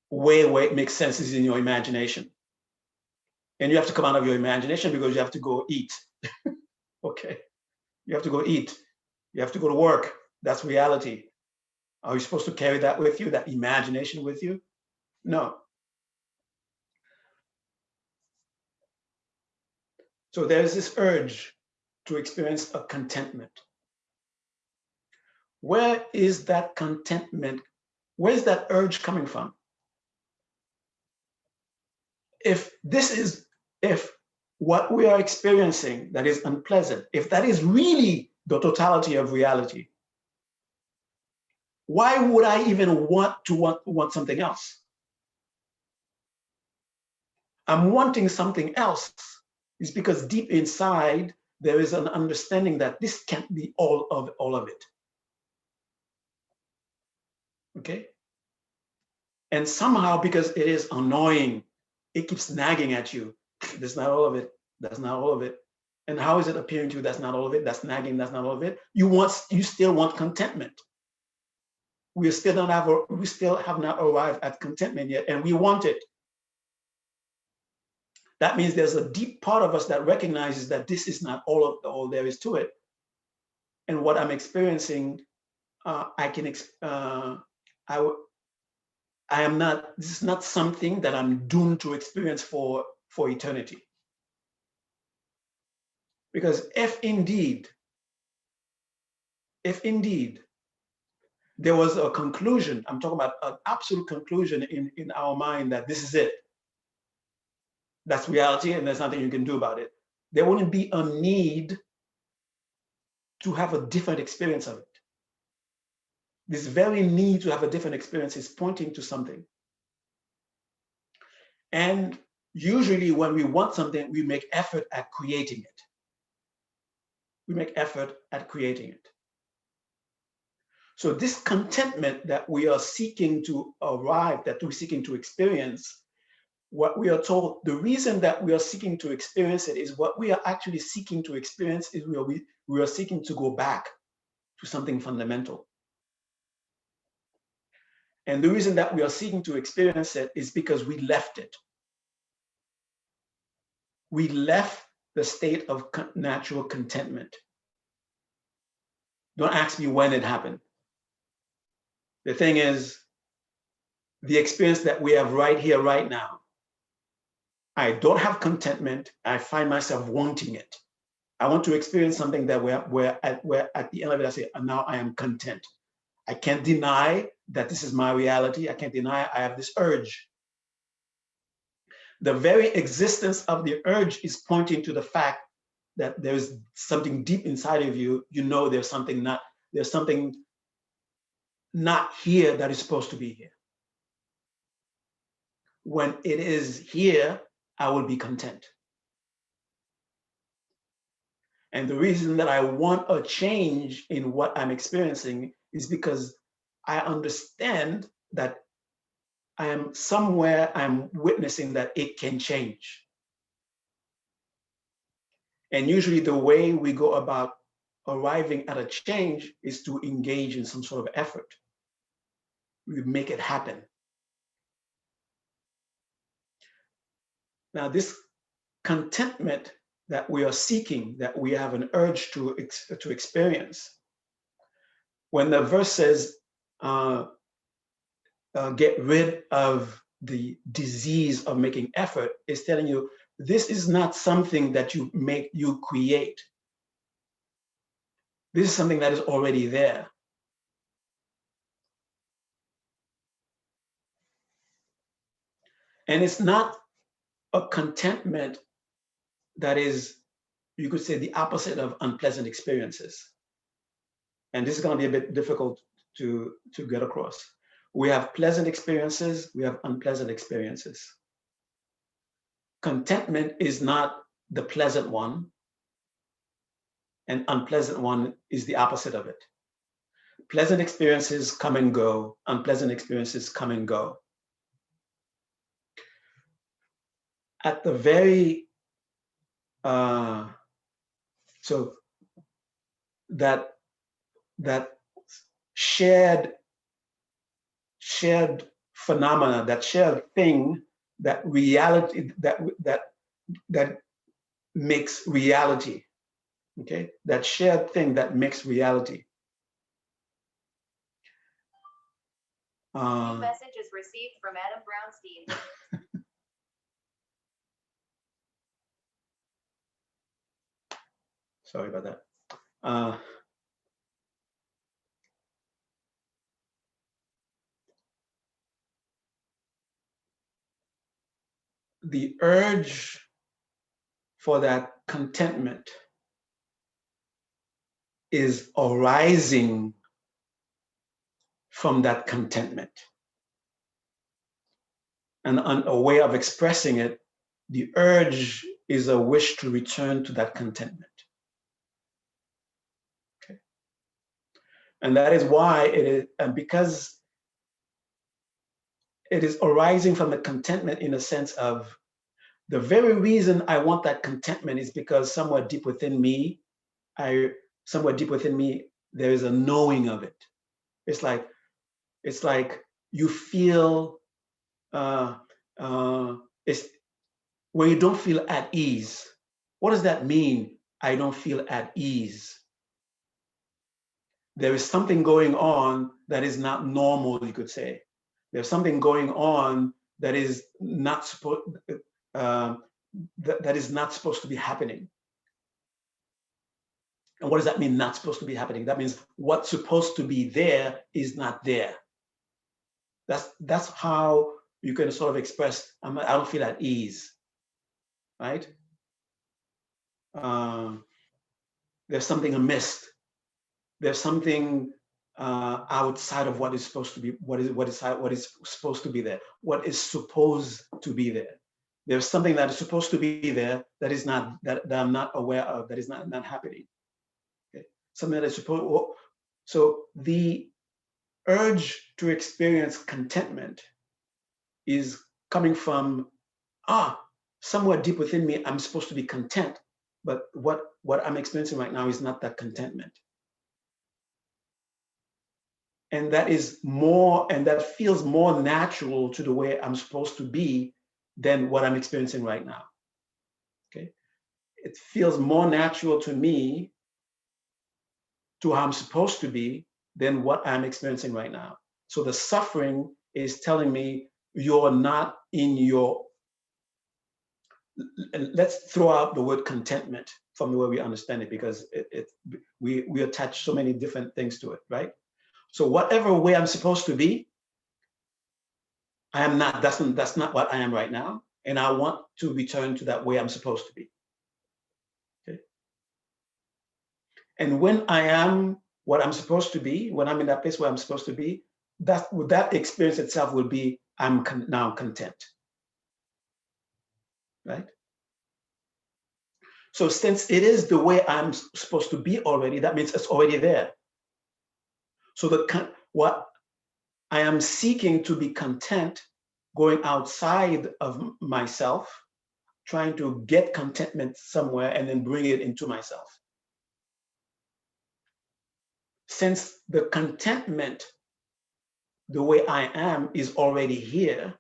way where it makes sense is in your imagination. And you have to come out of your imagination because you have to go eat. Okay. You have to go eat. You have to go to work. That's reality. Are you supposed to carry that with you, that imagination with you? No. So there's this urge to experience a contentment. Where is that contentment? Where is that urge coming from? If what we are experiencing that is unpleasant, if that is really the totality of reality, why would I even want something else? I'm wanting something else is because deep inside there is an understanding that this can't be all of it. Okay? And somehow, because it is annoying, it keeps nagging at you. That's not all of it. That's not all of it. And how is it appearing to you? That's not all of it. That's nagging. That's not all of it. You still want contentment. We still have not arrived at contentment yet, and we want it. That means there's a deep part of us that recognizes that this is not all there is to it. And what I'm experiencing, this is not something that I'm doomed to experience for eternity. Because if indeed there was a conclusion, I'm talking about an absolute conclusion in our mind that this is it, that's reality and there's nothing you can do about it, there wouldn't be a need to have a different experience of it. This very need to have a different experience is pointing to something. And usually when we want something, we make effort at creating it. We make effort at creating it. So this contentment that we are seeking to arrive, that we're seeking to experience, what we are told, the reason that we are seeking to experience it is what we are actually seeking to experience is we are seeking to go back to something fundamental. And the reason that we are seeking to experience it is because we left it. We left the state of natural contentment. Don't ask me when it happened. The thing is, the experience that we have right here, right now, I don't have contentment. I find myself wanting it. I want to experience something that where at the end of it, I say, now I am content. I can't deny that this is my reality. I can't deny I have this urge. The very existence of the urge is pointing to the fact that there's something deep inside of you. You know there's something not here that is supposed to be here. When it is here, I will be content. And the reason that I want a change in what I'm experiencing is because I understand that I'm witnessing that it can change. And usually the way we go about arriving at a change is to engage in some sort of effort. We make it happen. Now, this contentment that we are seeking, that we have an urge to experience, when the verse says, get rid of the disease of making effort, is telling you this is not something that you create. This is something that is already there. And it's not a contentment that is, you could say, the opposite of unpleasant experiences. And this is going to be a bit difficult to get across. We have pleasant experiences, we have unpleasant experiences. Contentment is not the pleasant one, and unpleasant one is the opposite of it. Pleasant experiences come and go, unpleasant experiences come and go. At the very, so that shared phenomena, that shared thing, that reality, that makes reality. Okay, that shared thing that makes reality. New message is received from Adam Brownstein. Sorry about that. The urge for that contentment is arising from that contentment. And a way of expressing it, the urge is a wish to return to that contentment. Okay. And that is why it is, and because it is arising from the contentment in a sense of the very reason I want that contentment is because somewhere deep within me, there is a knowing of it. It's like you feel it's when you don't feel at ease. What does that mean? I don't feel at ease. There is something going on that is not normal, you could say. There's something going on that is not supposed that is not supposed to be happening. And what does that mean, not supposed to be happening? That means what's supposed to be there is not there. That's how you can sort of express, I don't feel at ease, right? There's something amiss. There's something outside of what is supposed to be, what is supposed to be there, what is supposed to be there. There's something that is supposed to be there that is not, that I'm not aware of, that is not happening. Okay. Something that is supposed. So the urge to experience contentment is coming from somewhere deep within me. I'm supposed to be content, but what I'm experiencing right now is not that contentment. And that is more, and that feels more natural to the way I'm supposed to be than what I'm experiencing right now. Okay, it feels more natural to me to how I'm supposed to be than what I'm experiencing right now. So the suffering is telling me you're not in your, let's throw out the word contentment from the way we understand it, because we attach so many different things to it, right? So whatever way I'm supposed to be, I am not, that's not what I am right now. And I want to return to that way I'm supposed to be. Okay. And when I am what I'm supposed to be, when I'm in that place where I'm supposed to be, that experience itself will be, I'm now content. Right? So since it is the way I'm supposed to be already, that means it's already there. So what I am seeking to be content, going outside of myself, trying to get contentment somewhere and then bring it into myself. Since the contentment, the way I am, is already here,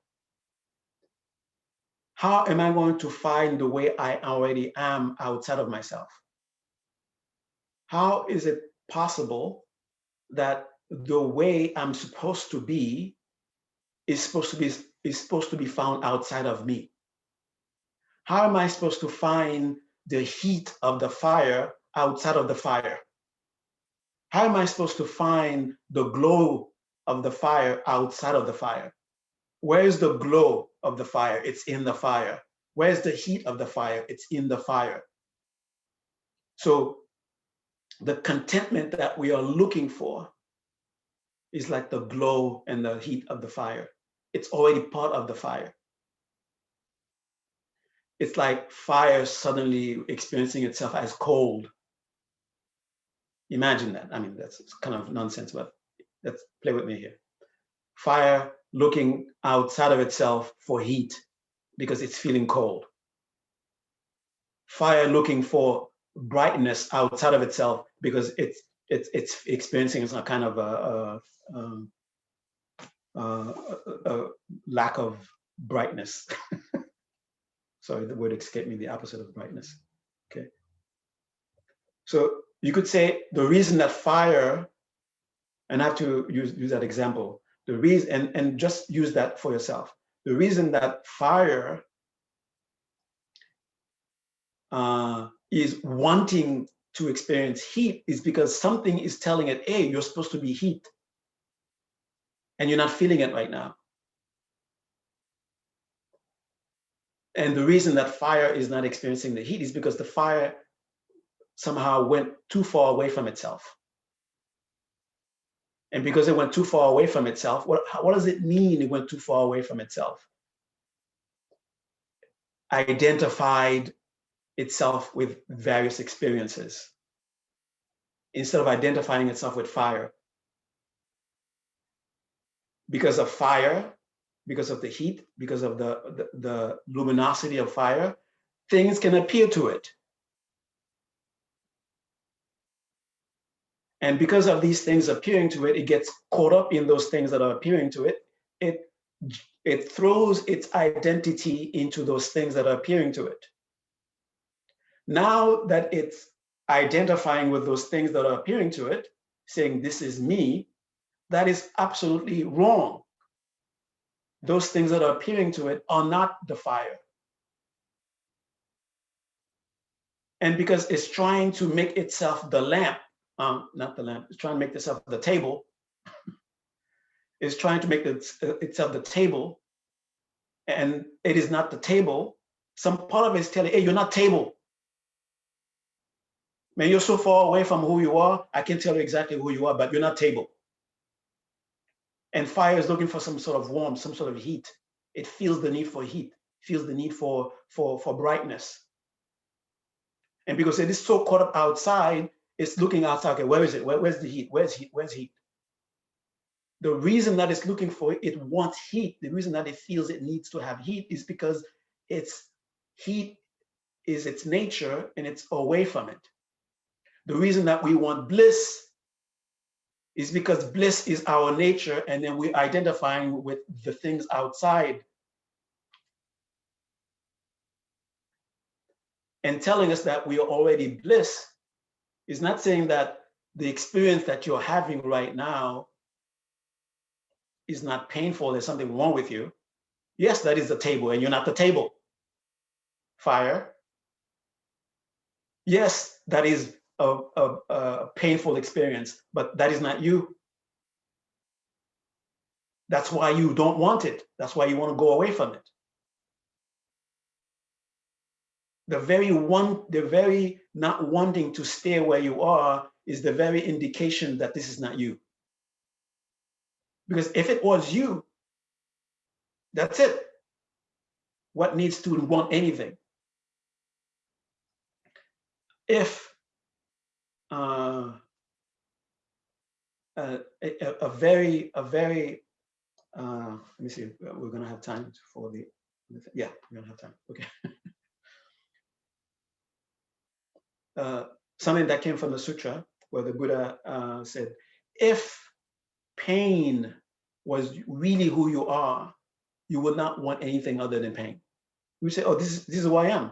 how am I going to find the way I already am outside of myself? How is it possible that the way I'm supposed to be is supposed to be found outside of me? How am I supposed to find the heat of the fire outside of the fire? How am I supposed to find the glow of the fire outside of the fire? Where's the glow of the fire? It's in the fire. Where's the heat of the fire? It's in the fire. So the contentment that we are looking for is like the glow and the heat of the fire. It's already part of the fire. It's like fire suddenly experiencing itself as cold. Imagine that. I mean, that's kind of nonsense, but let's play with me here. Fire looking outside of itself for heat because it's feeling cold. Fire looking for brightness outside of itself because it's experiencing some kind of a lack of brightness. Sorry, the word escaped me, the opposite of brightness. Okay. So you could say the reason that fire, and I have to use that example, the reason, and just use that for yourself. The reason that fire is wanting to experience heat is because something is telling it, hey, you're supposed to be heat, and you're not feeling it right now. And the reason that fire is not experiencing the heat is because the fire somehow went too far away from itself. And because it went too far away from itself, what does it mean it went too far away from itself? Identified itself with various experiences instead of identifying itself with fire. Because of fire, because of the heat, because of the luminosity of fire, things can appear to it. And because of these things appearing to it, it gets caught up in those things that are appearing to it. It throws its identity into those things that are appearing to it. Now that it's identifying with those things that are appearing to it, saying, this is me, that is absolutely wrong. Those things that are appearing to it are not the fire. And because it's trying to make itself the lamp, not the lamp, it's trying to make itself the table, it's trying to make itself the table, and it is not the table. Some part of it is telling, hey, you're not table. Man, you're so far away from who you are, I can't tell you exactly who you are, but you're not table. And fire is looking for some sort of warmth, some sort of heat. It feels the need for heat, feels the need for brightness. And because it is so caught up outside, it's looking outside. Okay, where is it? Where's the heat? Where's heat? Where's heat? The reason that it's looking for it, it wants heat. The reason that it feels it needs to have heat is because its heat is its nature and it's away from it. The reason that we want bliss is because bliss is our nature, and then we're identifying with the things outside and telling us that we are already bliss is not saying that the experience that you're having right now is not painful, there's something wrong with you. Yes, that is the table, and you're not the table. Fire. Yes, that is a painful experience, but that is not you. That's why you don't want it. That's why you want to go away from it. The very not wanting to stay where you are is the very indication that this is not you. Because if it was you, that's it. What needs to want anything? If a very let me see, we're gonna have time for the, yeah, we're gonna have time, okay. Something that came from the sutra where the Buddha said, if pain was really who you are, you would not want anything other than pain. We say, oh, this is who I am.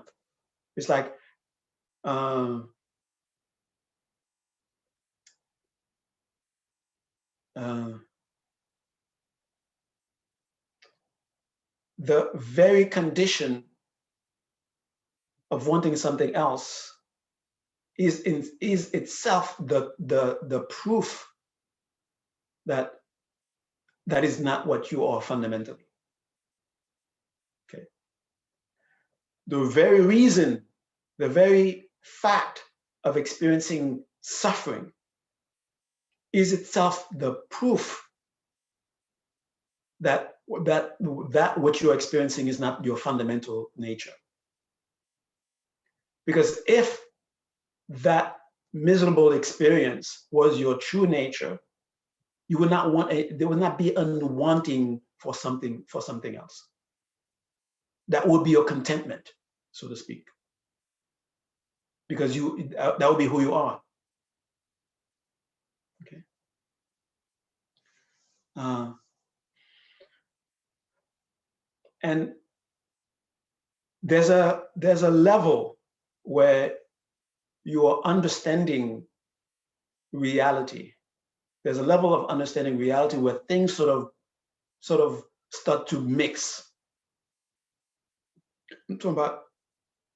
It's like, the very condition of wanting something else is itself the proof that that is not what you are fundamentally. Okay. The very reason, the very fact of experiencing suffering is itself the proof that what you're experiencing is not your fundamental nature. Because if that miserable experience was your true nature, you would not want there would not be unwanting for something else. That would be your contentment, so to speak. Because that would be who you are. Okay. And there's a level where you are understanding reality. There's a level of understanding reality where things sort of start to mix. I'm talking about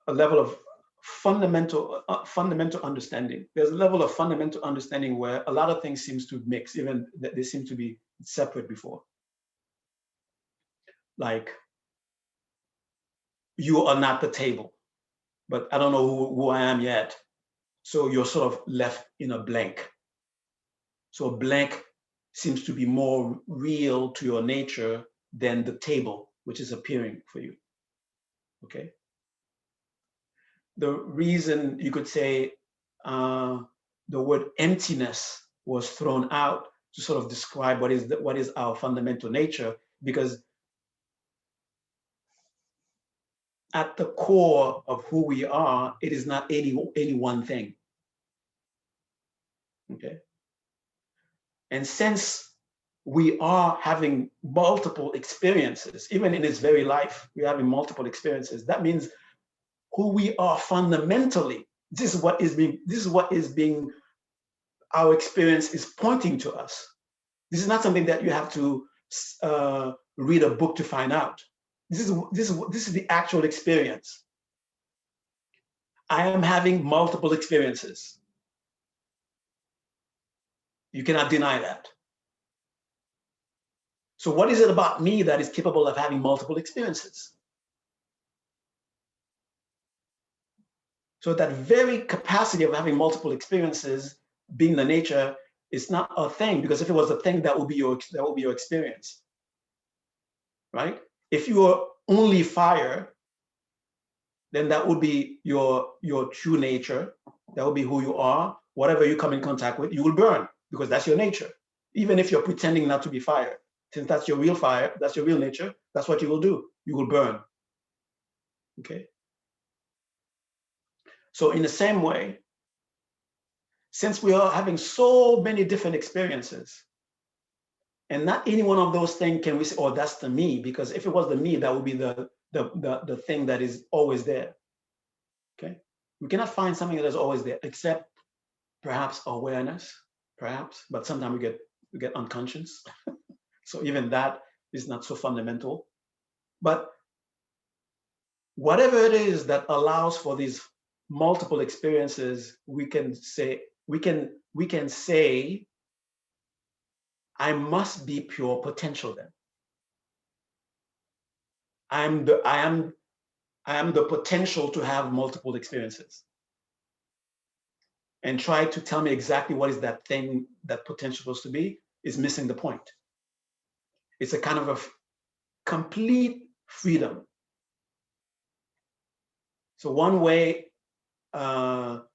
a level of fundamental understanding. There's a level of fundamental understanding where a lot of things seems to mix, even that they seem to be separate before. Like, you are not the table, but I don't know who I am yet. So you're sort of left in a blank. So a blank seems to be more real to your nature than the table, which is appearing for you. Okay. The reason you could say the word emptiness was thrown out to sort of describe what is our fundamental nature, because at the core of who we are, it is not any one thing. Okay. And since we are having multiple experiences, even in this very life, we're having multiple experiences. That means who we are fundamentally, this is what is being our experience is pointing to us. This is not something that you have to read a book to find out. This is the actual experience. I am having multiple experiences. You cannot deny that. So what is it about me that is capable of having multiple experiences? So that very capacity of having multiple experiences being the nature is not a thing, because if it was a thing, that would be your experience, right? If you are only fire, then that would be your true nature. That would be who you are. Whatever you come in contact with, you will burn, because that's your nature. Even if you're pretending not to be fire, since that's your real fire, that's your real nature, that's what you will do. You will burn. Okay. So in the same way, since we are having so many different experiences, and not any one of those things can we say, oh, that's the me, because if it was the me, that would be the thing that is always there. Okay. We cannot find something that is always there, except perhaps awareness, perhaps, but sometimes we get unconscious. So even that is not so fundamental. But whatever it is that allows for these multiple experiences, we can say I must be pure potential then. I am the potential to have multiple experiences. And try to tell me exactly what is that thing that potential supposed to be is missing the point. It's a kind of a complete freedom. So one way of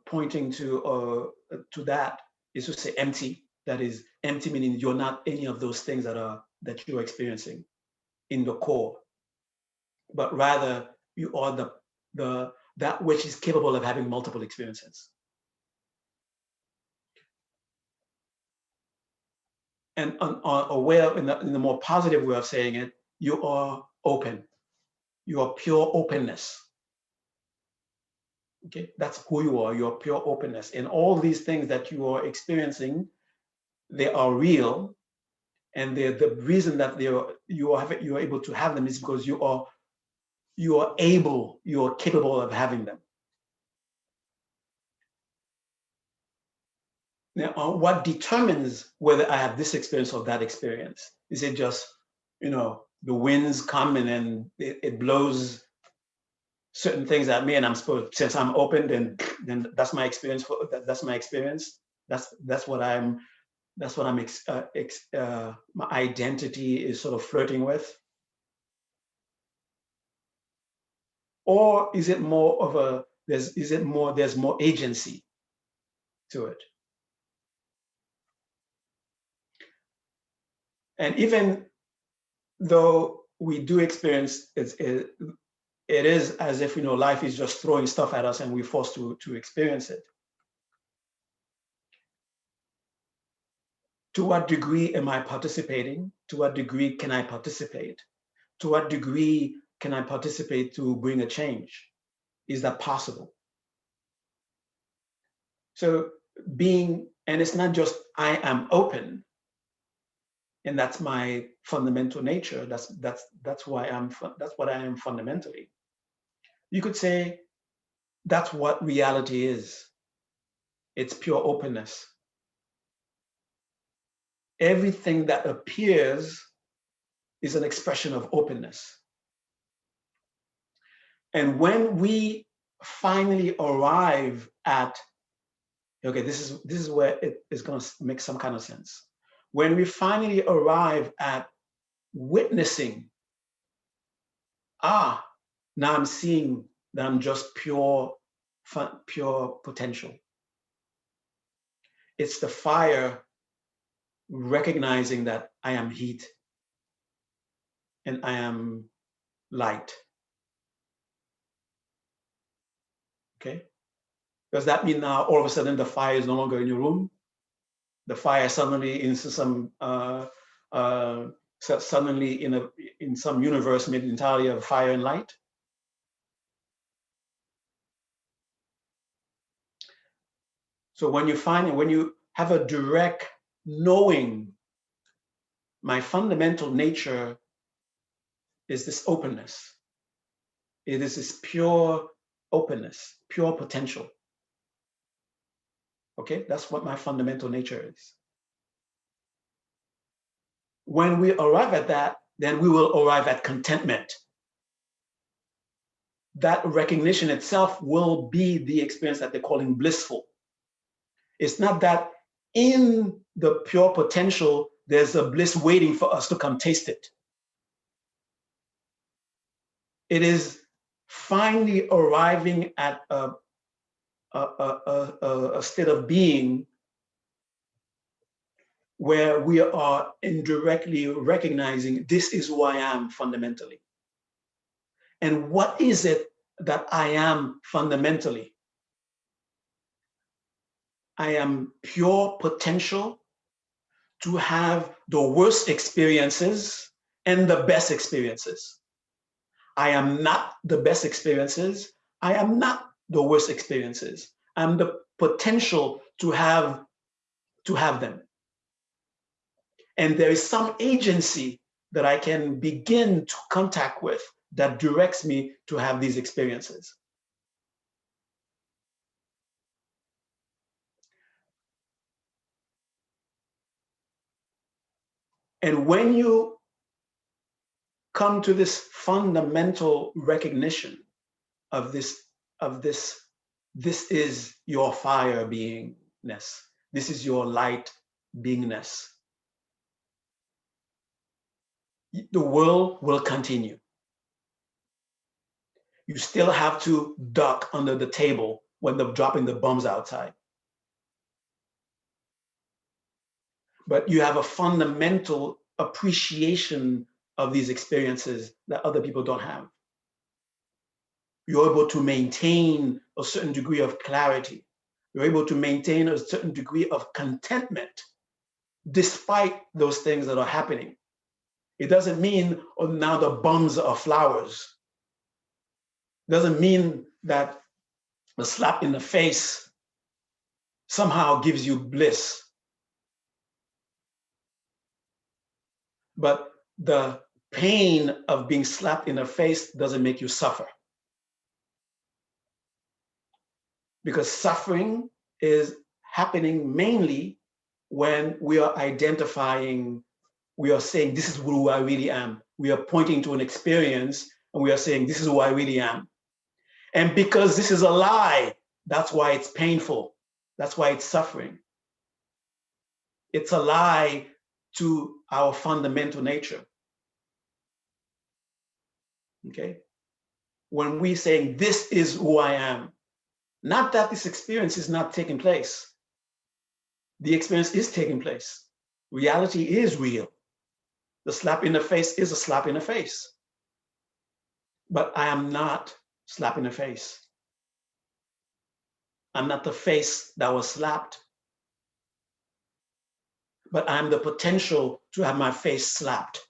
pointing to that is to say empty. That is empty, meaning you're not any of those things that you're experiencing in the core, but rather you are that which is capable of having multiple experiences. And aware, in the more positive way of saying it, you are open. You are pure openness. Okay, that's who you are. You are pure openness. And all these things that you are experiencing, they are real. And the reason that you are able to have them is because you are capable of having them. Now, what determines whether I have this experience or that experience? Is it just, the winds come and then it blows certain things at me, and I'm supposed, since I'm open, then that's my experience. That's my experience. That's what my identity is sort of flirting with. Or is it more of there's more agency to it? And even though we do experience it is as if life is just throwing stuff at us and we're forced to experience it. To what degree am I participating? To what degree can I participate? To what degree can I participate to bring a change? Is that possible? So being, and it's not just I am open, and that's my fundamental nature. That's why that's what I am fundamentally. You could say that's what reality is. It's pure openness. Everything that appears is an expression of openness. And when we finally arrive at, okay, this is where it is going to make some kind of sense. When we finally arrive at witnessing, now I'm seeing that I'm just pure potential. It's the fire recognizing that I am heat and I am light. Okay? Does that mean now all of a sudden the fire is no longer in your room? The fire suddenly into some suddenly in some universe made entirely of fire and light? So when you have a direct knowing, my fundamental nature is this openness. It is this pure openness, pure potential. Okay, that's what my fundamental nature is. When we arrive at that, then we will arrive at contentment. That recognition itself will be the experience that they're calling blissful. It's not that in the pure potential, there's a bliss waiting for us to come taste it. It is finally arriving at a state of being where we are indirectly recognizing this is who I am fundamentally. And what is it that I am fundamentally? I am pure potential to have the worst experiences and the best experiences. I am not the best experiences. I am not the worst experiences. I'm the potential to have them. And there is some agency that I can begin to contact with that directs me to have these experiences. And when you come to this fundamental recognition of this is your fire beingness. This is your light beingness. The world will continue. You still have to duck under the table when they're dropping the bombs outside. But you have a fundamental appreciation of these experiences that other people don't have. You're able to maintain a certain degree of clarity. You're able to maintain a certain degree of contentment despite those things that are happening. It doesn't mean, oh, now the bombs are flowers. It doesn't mean that a slap in the face somehow gives you bliss. But the pain of being slapped in the face doesn't make you suffer. Because suffering is happening mainly when we are identifying, we are saying, this is who I really am. We are pointing to an experience and we are saying, this is who I really am. And because this is a lie, that's why it's painful. That's why it's suffering. It's a lie to our fundamental nature. Okay? When we say, this is who I am, not that this experience is not taking place. The experience is taking place. Reality is real. The slap in the face is a slap in the face. But I am not slap in the face. I'm not the face that was slapped. But I'm the potential to have my face slapped.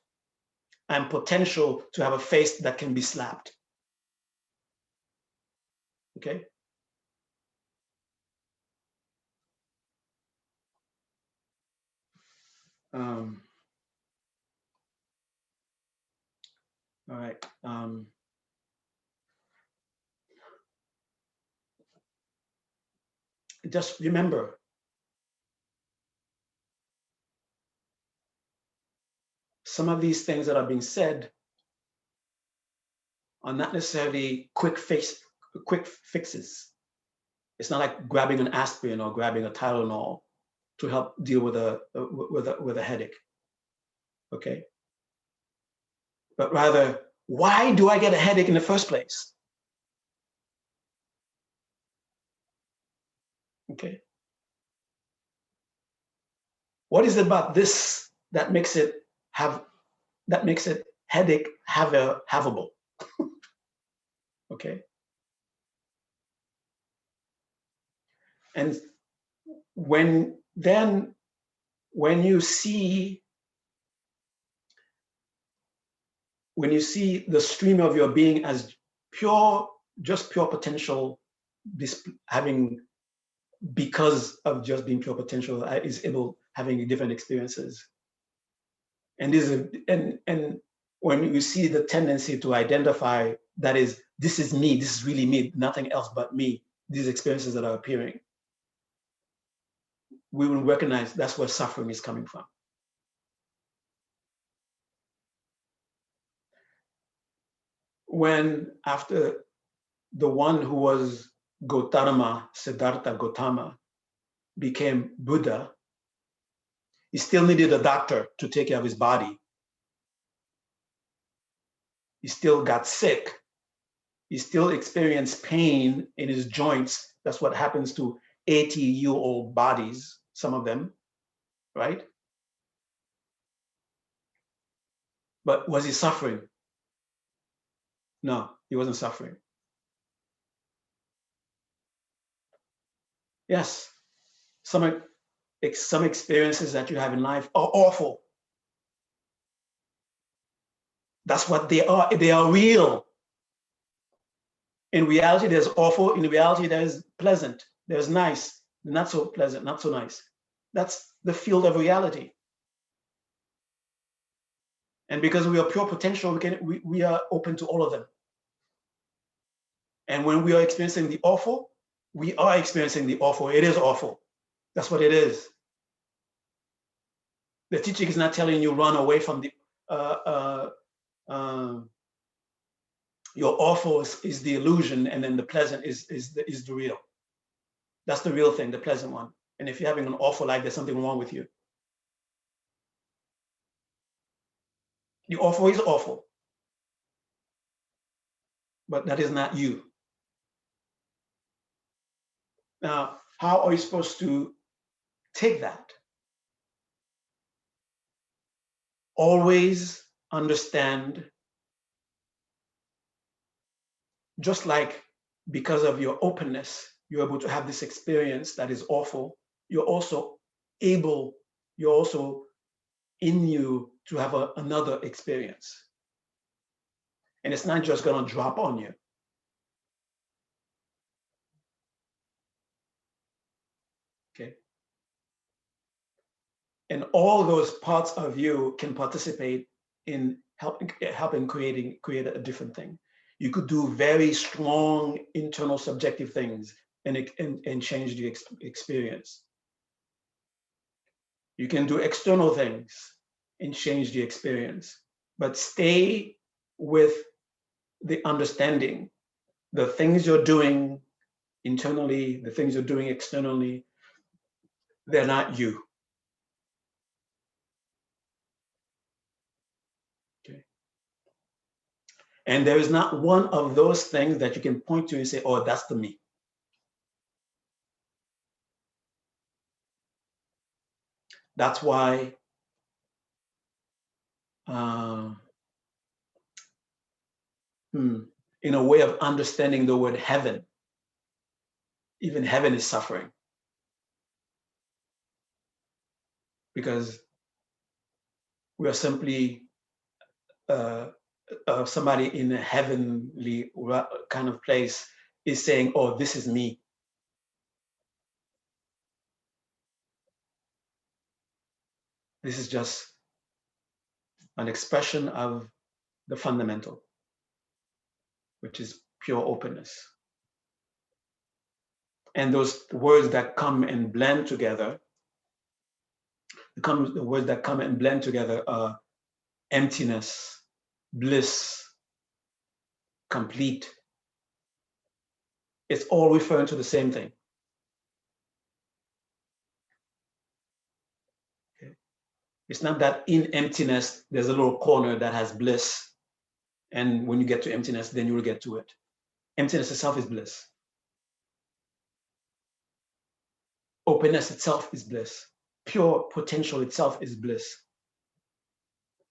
and potential to have a face that can be slapped. Okay? All right. Just remember, some of these things that are being said are not necessarily quick fixes. It's not like grabbing an aspirin or grabbing a Tylenol to help deal with a headache. Okay? But rather, why do I get a headache in the first place? Okay? What is it about this that makes it headache havable? Okay? And when you see the stream of your being as just pure potential, because of just being pure potential, is having different experiences. And when you see the tendency to identify that is, this is me, this is really me, nothing else but me, these experiences that are appearing, we will recognize that's where suffering is coming from. When after the one who was Siddhartha Gautama, became Buddha, he still needed a doctor to take care of his body. He still got sick. He still experienced pain in his joints. That's what happens to 80-year-old bodies, some of them, right? But was he suffering? No, he wasn't suffering. Yes, some experiences that you have in life are awful. That's what they are. They are real. In reality, there's awful. In reality, there's pleasant. There's nice. Not so pleasant, not so nice. That's the field of reality. And because we are pure potential, we are open to all of them. And when we are experiencing the awful, we are experiencing the awful. It is awful. That's what it is. The teaching is not telling you run away from the your awful is the illusion, and then the pleasant is the real. That's the real thing, the pleasant one. And if you're having an awful life, there's something wrong with you. The awful is awful, but that is not you. Now, how are you supposed to take that? Always understand, just like because of your openness, you're able to have this experience that is awful, you're also in you to have another experience. And it's not just going to drop on you. Okay. And all those parts of you can participate in helping create a different thing. You could do very strong internal subjective things and change the experience. You can do external things and change the experience, but stay with the understanding. The things you're doing internally, the things you're doing externally, they're not you. Okay. And there is not one of those things that you can point to and say, oh, that's the me. That's why in a way of understanding the word heaven, even heaven is suffering. Because we are simply somebody in a heavenly kind of place is saying, oh, this is me. This is just an expression of the fundamental, which is pure openness. And those words that come and blend together, the words that come and blend together are emptiness, bliss, complete. It's all referring to the same thing. Okay. It's not that in emptiness, there's a little corner that has bliss. And when you get to emptiness, then you will get to it. Emptiness itself is bliss. Openness itself is bliss. Pure potential itself is bliss.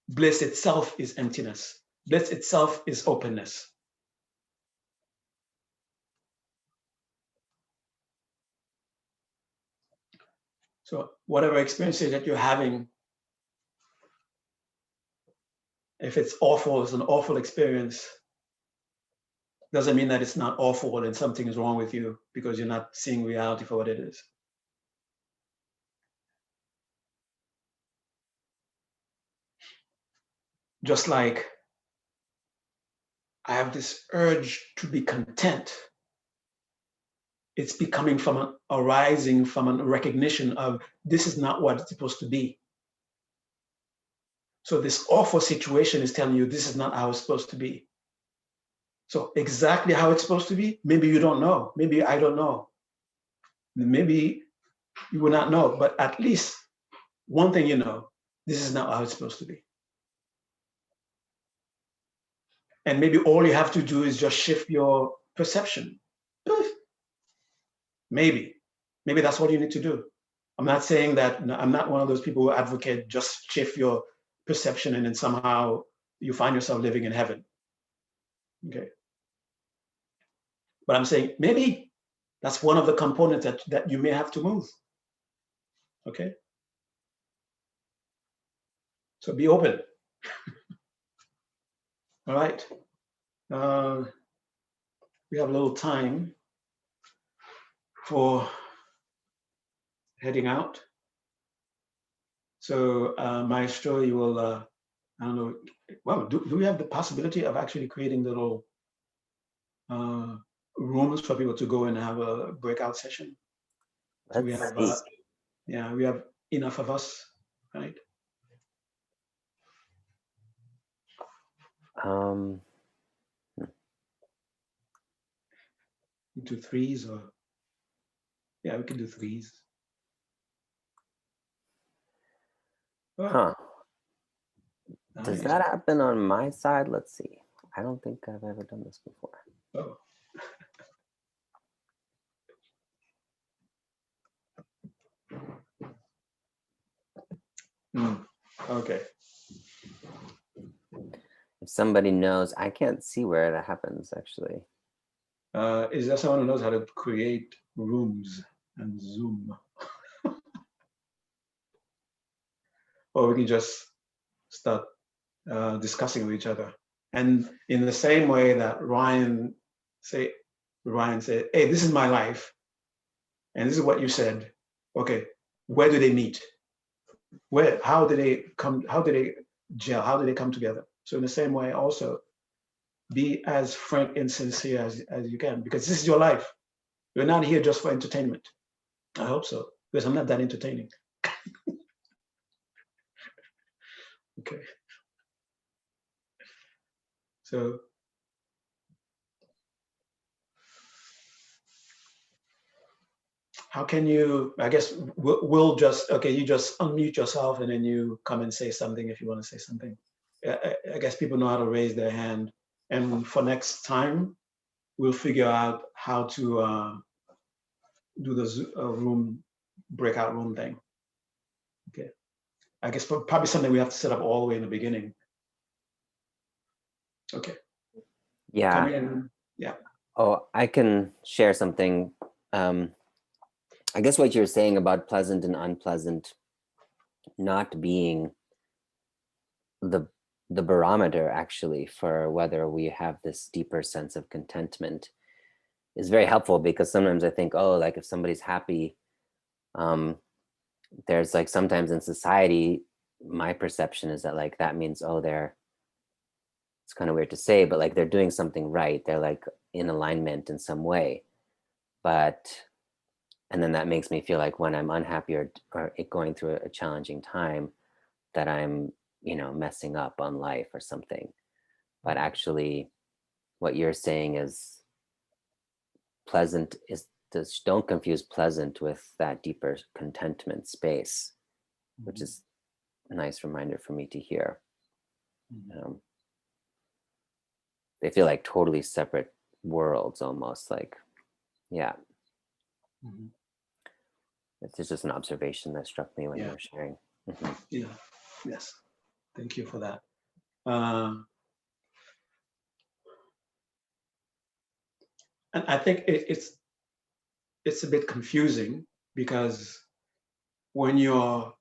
Bliss itself is emptiness. Bliss itself is openness. So whatever experiences that you're having, if it's awful, it's an awful experience, doesn't mean that it's not awful and something is wrong with you because you're not seeing reality for what it is. Just like I have this urge to be content. It's becoming from an arising from a recognition of this is not what it's supposed to be. So this awful situation is telling you this is not how it's supposed to be. So exactly how it's supposed to be, maybe you don't know. Maybe I don't know. Maybe you will not know, but at least one thing you know, this is not how it's supposed to be. And maybe all you have to do is just shift your perception. Maybe that's what you need to do. I'm not saying that, I'm not one of those people who advocate just shift your perception and then somehow you find yourself living in heaven. Okay. But I'm saying maybe that's one of the components that you may have to move. Okay. So be open. All right. We have a little time for heading out. So Maestro, you will, I don't know, well, do we have the possibility of actually creating little rooms for people to go and have a breakout session? So we have, yeah, we have enough of us, right? Do threes or, yeah, we can do threes. Huh. Nice. Does that happen on my side? Let's see. I don't think I've ever done this before. Oh. Okay. If somebody knows, I can't see where that happens actually. Is there someone who knows how to create rooms and Zoom? Or we can just start discussing with each other. And in the same way that Ryan said, hey, this is my life. And this is what you said. Okay, where do they meet? How do they come? How do they gel? How do they come together? So in the same way also, be as frank and sincere as you can, because this is your life. You're not here just for entertainment. I hope so, because I'm not that entertaining. Okay. So how can you, I guess we'll just, okay, you just unmute yourself and then you come and say something if you want to say something. I guess people know how to raise their hand. And for next time, we'll figure out how to do the breakout room thing. Okay. I guess probably something we have to set up all the way in the beginning. Okay. Yeah. Come in. Yeah. Oh, I can share something. I guess what you're saying about pleasant and unpleasant not being the the barometer actually for whether we have this deeper sense of contentment is very helpful, because sometimes I think, oh, like if somebody's happy, there's like sometimes in society, my perception is that like that means, oh, it's kind of weird to say, but like they're doing something right. They're like in alignment in some way. And then that makes me feel like when I'm unhappy or going through a challenging time, that I'm, messing up on life or something. But actually, what you're saying is pleasant don't confuse pleasant with that deeper contentment space, which is a nice reminder for me to hear. They feel like totally separate worlds almost, like, yeah. It's just an observation that struck me when you were sharing. Yeah, yes. Thank you for that. And I think it's a bit confusing, because when you're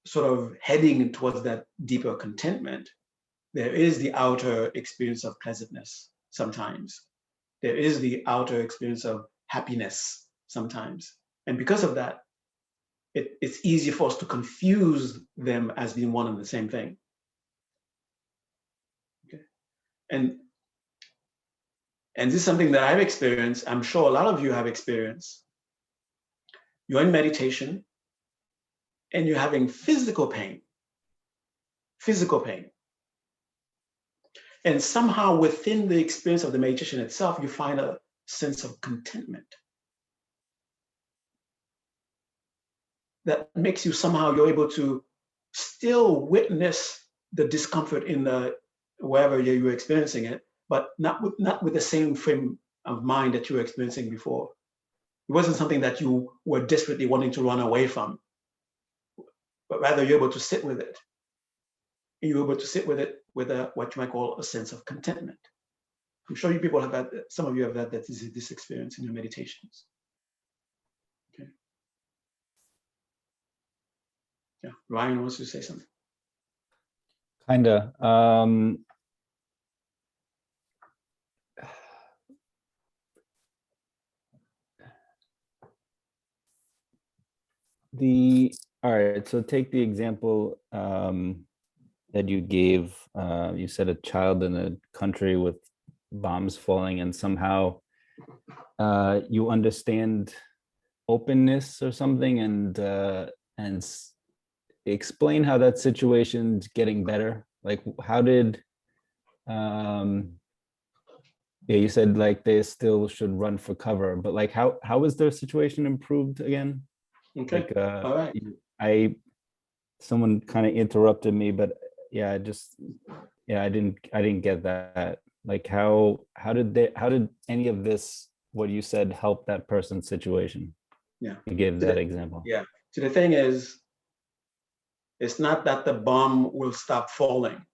sort of heading towards that deeper contentment, there is the outer experience of pleasantness sometimes. There is the outer experience of happiness sometimes. And because of that, it's easy for us to confuse them as being one and the same thing. Okay. And this is something that I've experienced. I'm sure a lot of you have experienced. You're in meditation and you're having physical pain. And somehow within the experience of the meditation itself, you find a sense of contentment that makes you you're able to still witness the discomfort in wherever you're experiencing it, but not with the same frame of mind that you were experiencing before. It wasn't something that you were desperately wanting to run away from, but rather you're able to sit with it. And you're able to sit with it with what you might call a sense of contentment. I'm sure you people have had, some of you have had this experience in your meditations. Okay. Yeah, Ryan wants to say something. Kinda. All right, so take the example that you gave. You said a child in a country with bombs falling, and somehow you understand openness or something, and explain how that situation's getting better. Like, how did you said like they still should run for cover, but like how is their situation improved again? Okay. Like all right. Someone kind of interrupted me, but yeah, I didn't get that. Like how did any of this, what you said, help that person's situation? Yeah. You gave that example. Yeah. So the thing is, it's not that the bomb will stop falling,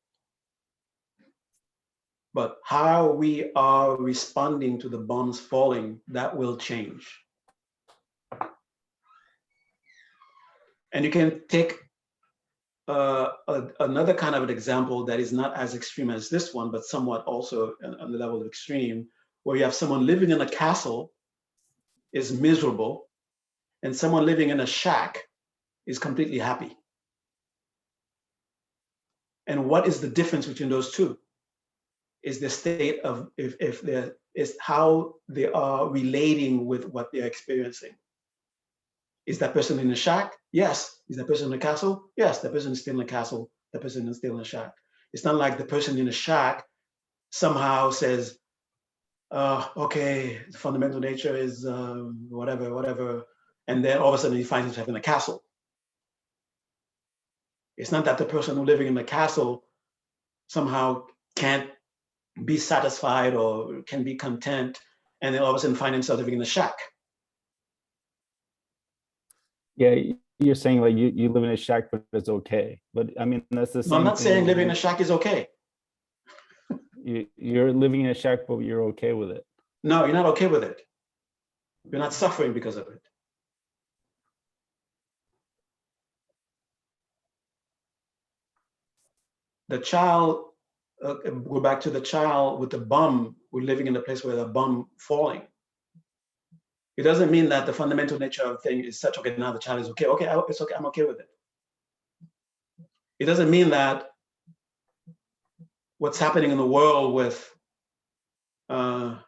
but how we are responding to the bombs falling, that will change. And you can take another kind of an example that is not as extreme as this one, but somewhat also on the level of extreme, where you have someone living in a castle is miserable, and someone living in a shack is completely happy. And what is the difference between those two? Is the state of, if there is how they are relating with what they're experiencing. Is that person in the shack? Yes. Is that person in the castle? Yes. The person is still in the castle. The person is still in the shack. It's not like the person in the shack somehow says, okay, the fundamental nature is whatever. And then all of a sudden he finds himself in a castle. It's not that the person who living in the castle somehow can't be satisfied or can be content, and then all of a sudden find himself living in a shack. Yeah, you're saying like you live in a shack, but it's okay. But I mean, that's the same. No, I'm not saying living in a shack is okay. You're living in a shack, but you're okay with it. No, you're not okay with it. You're not suffering because of it. the child, go back to the child with the bomb, we're living in a place where the bomb falling. It doesn't mean that the fundamental nature of the thing is such, okay, now the child is okay. Okay, it's okay, I'm okay with it. It doesn't mean that what's happening in the world with all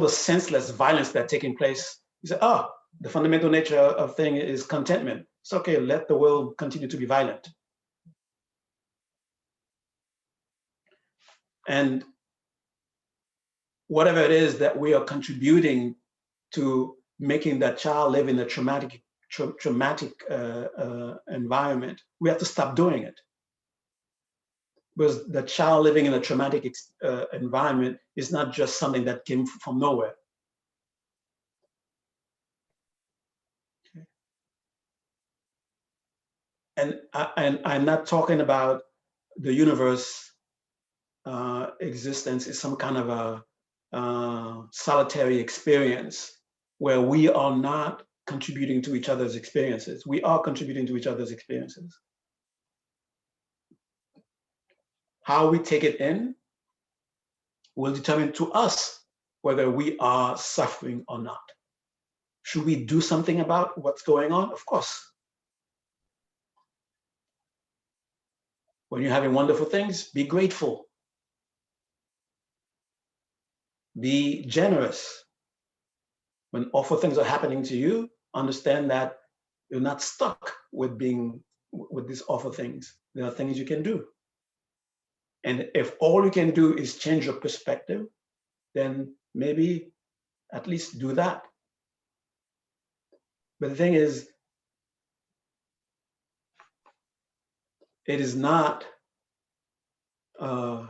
the senseless violence that's taking place, you say, oh, the fundamental nature of thing is contentment. It's okay, let the world continue to be violent. And whatever it is that we are contributing to making that child live in a traumatic environment, we have to stop doing it. Because the child living in a traumatic environment is not just something that came from nowhere. Okay. And I'm not talking about the universe existence is some kind of a solitary experience where we are not contributing to each other's experiences. We are contributing to each other's experiences. How we take it in will determine to us whether we are suffering or not. Should we do something about what's going on? Of course. When you're having wonderful things, be grateful. Be generous. When awful things are happening to you, understand that you're not stuck with these awful things. There are things you can do. And if all you can do is change your perspective, then maybe at least do that. But the thing is, it is not an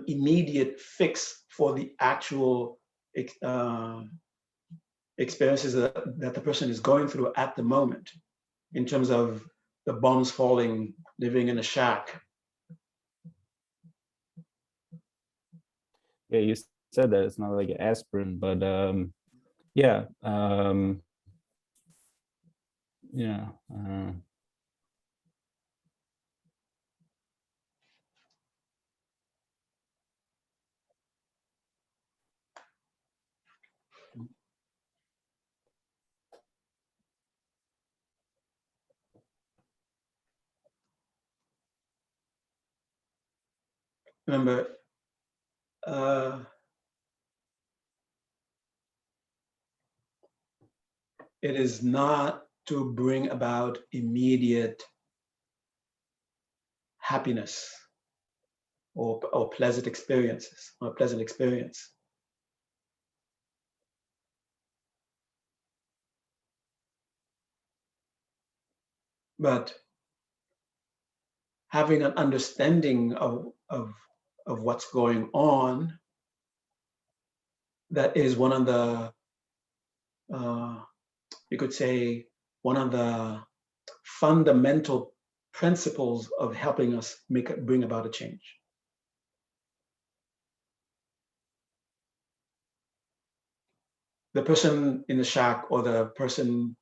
immediate fix for the actual experiences that the person is going through at the moment, in terms of the bombs falling, living in a shack. Yeah, you said that it's not like an aspirin, but yeah, yeah. Remember, it is not to bring about immediate happiness or pleasant experiences, or pleasant experience. But having an understanding of what's going on, that is one of the, you could say, one of the fundamental principles of helping us bring about a change. The person in the shack or the person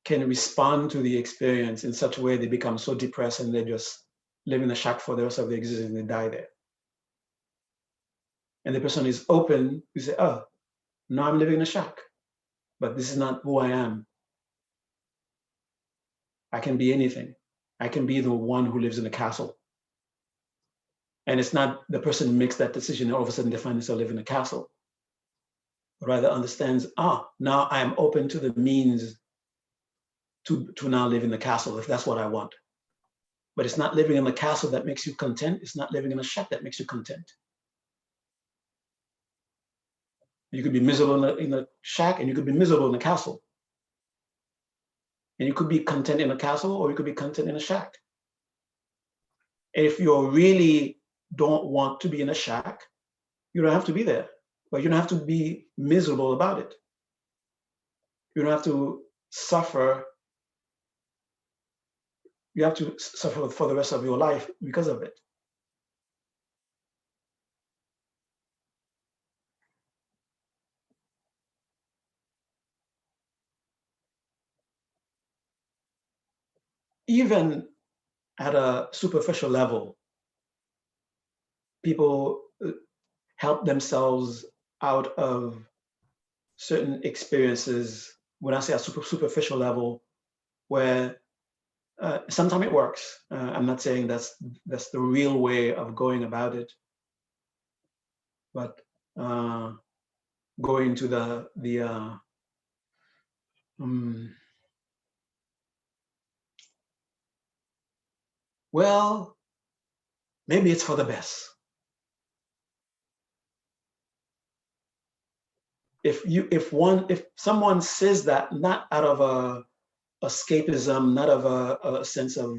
can respond to the experience in such a way they become so depressed and they just live in the shack for the rest of their existence and they die there. And the person is open, you say, oh, now I'm living in a shack, but this is not who I am. I can be anything. I can be the one who lives in a castle. And it's not the person who makes that decision and all of a sudden they find themselves living in a castle, but rather understands, now I am open to the means to now live in the castle if that's what I want. But it's not living in the castle that makes you content. It's not living in a shack that makes you content. You could be miserable in a shack and you could be miserable in a castle. And you could be content in a castle or you could be content in a shack. And if you really don't want to be in a shack, you don't have to be there. But you don't have to be miserable about it. You don't have to suffer. You have to suffer for the rest of your life because of it. Even at a superficial level, people help themselves out of certain experiences, when I say a superficial level, where sometimes it works. I'm not saying that's the real way of going about it, but going to the well, maybe it's for the best. If someone says that not out of a escapism, not of a sense of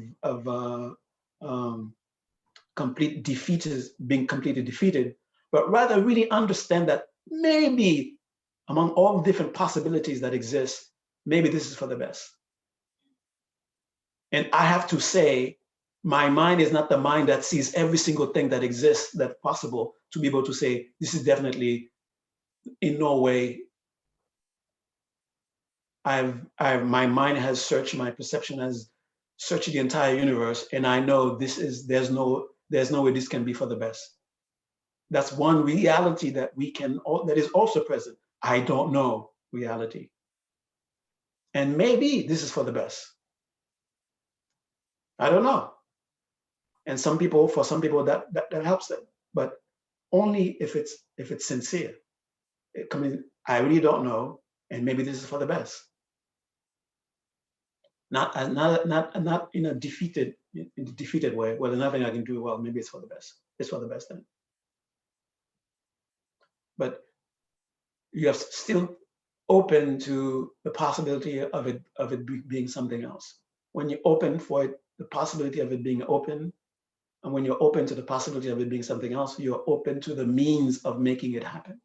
complete defeat, being completely defeated, but rather really understand that maybe among all the different possibilities that exist, maybe this is for the best. And I have to say, my mind is not the mind that sees every single thing that exists that's possible to be able to say, this is definitely in no way. My mind has searched, my perception has searched the entire universe, and I know there's no way this can be for the best. That's one reality that that is also present. I don't know reality. And maybe this is for the best. I don't know. And for some people that helps them, but only if it's sincere. I really don't know, and maybe this is for the best. Not in a defeated way. Well, there's nothing I can do. Well, maybe it's for the best. It's for the best then. But you have still open to the possibility of it being something else. When you open for it, the possibility of it being open, and when you're open to the possibility of it being something else, you're open to the means of making it happen.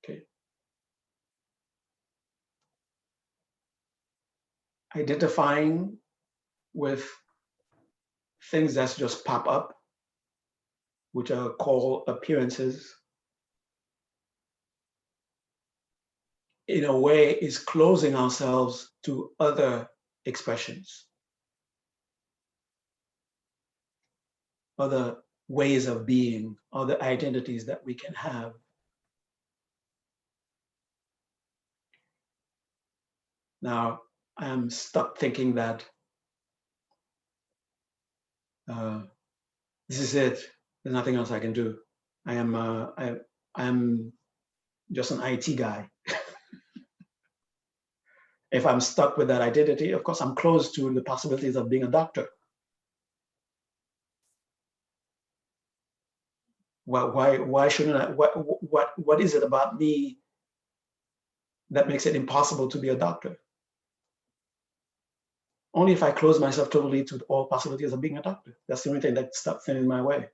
Okay. Identifying with things that just pop up, which are called appearances, in a way is closing ourselves to other expressions, other ways of being, other identities that we can have. Now, I'm stuck thinking that this is it. There's nothing else I can do. I am just an IT guy. If I'm stuck with that identity, of course, I'm close to the possibilities of being a doctor. Why shouldn't I? What is it about me that makes it impossible to be a doctor? Only if I close myself totally to all possibilities of being a doctor. That's the only thing that stops in my way.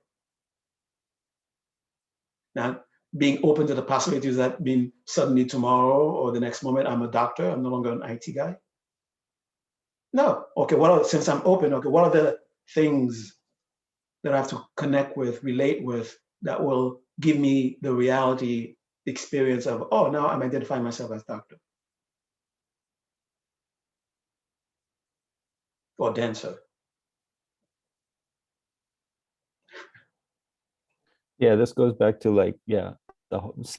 Now, being open to the possibilities that mean suddenly tomorrow or the next moment I'm a doctor, I'm no longer an IT guy. No. Okay, since I'm open, okay, what are the things that I have to connect with, relate with, that will give me the reality experience of, oh, now I'm identifying myself as doctor or dancer. Yeah, this goes back to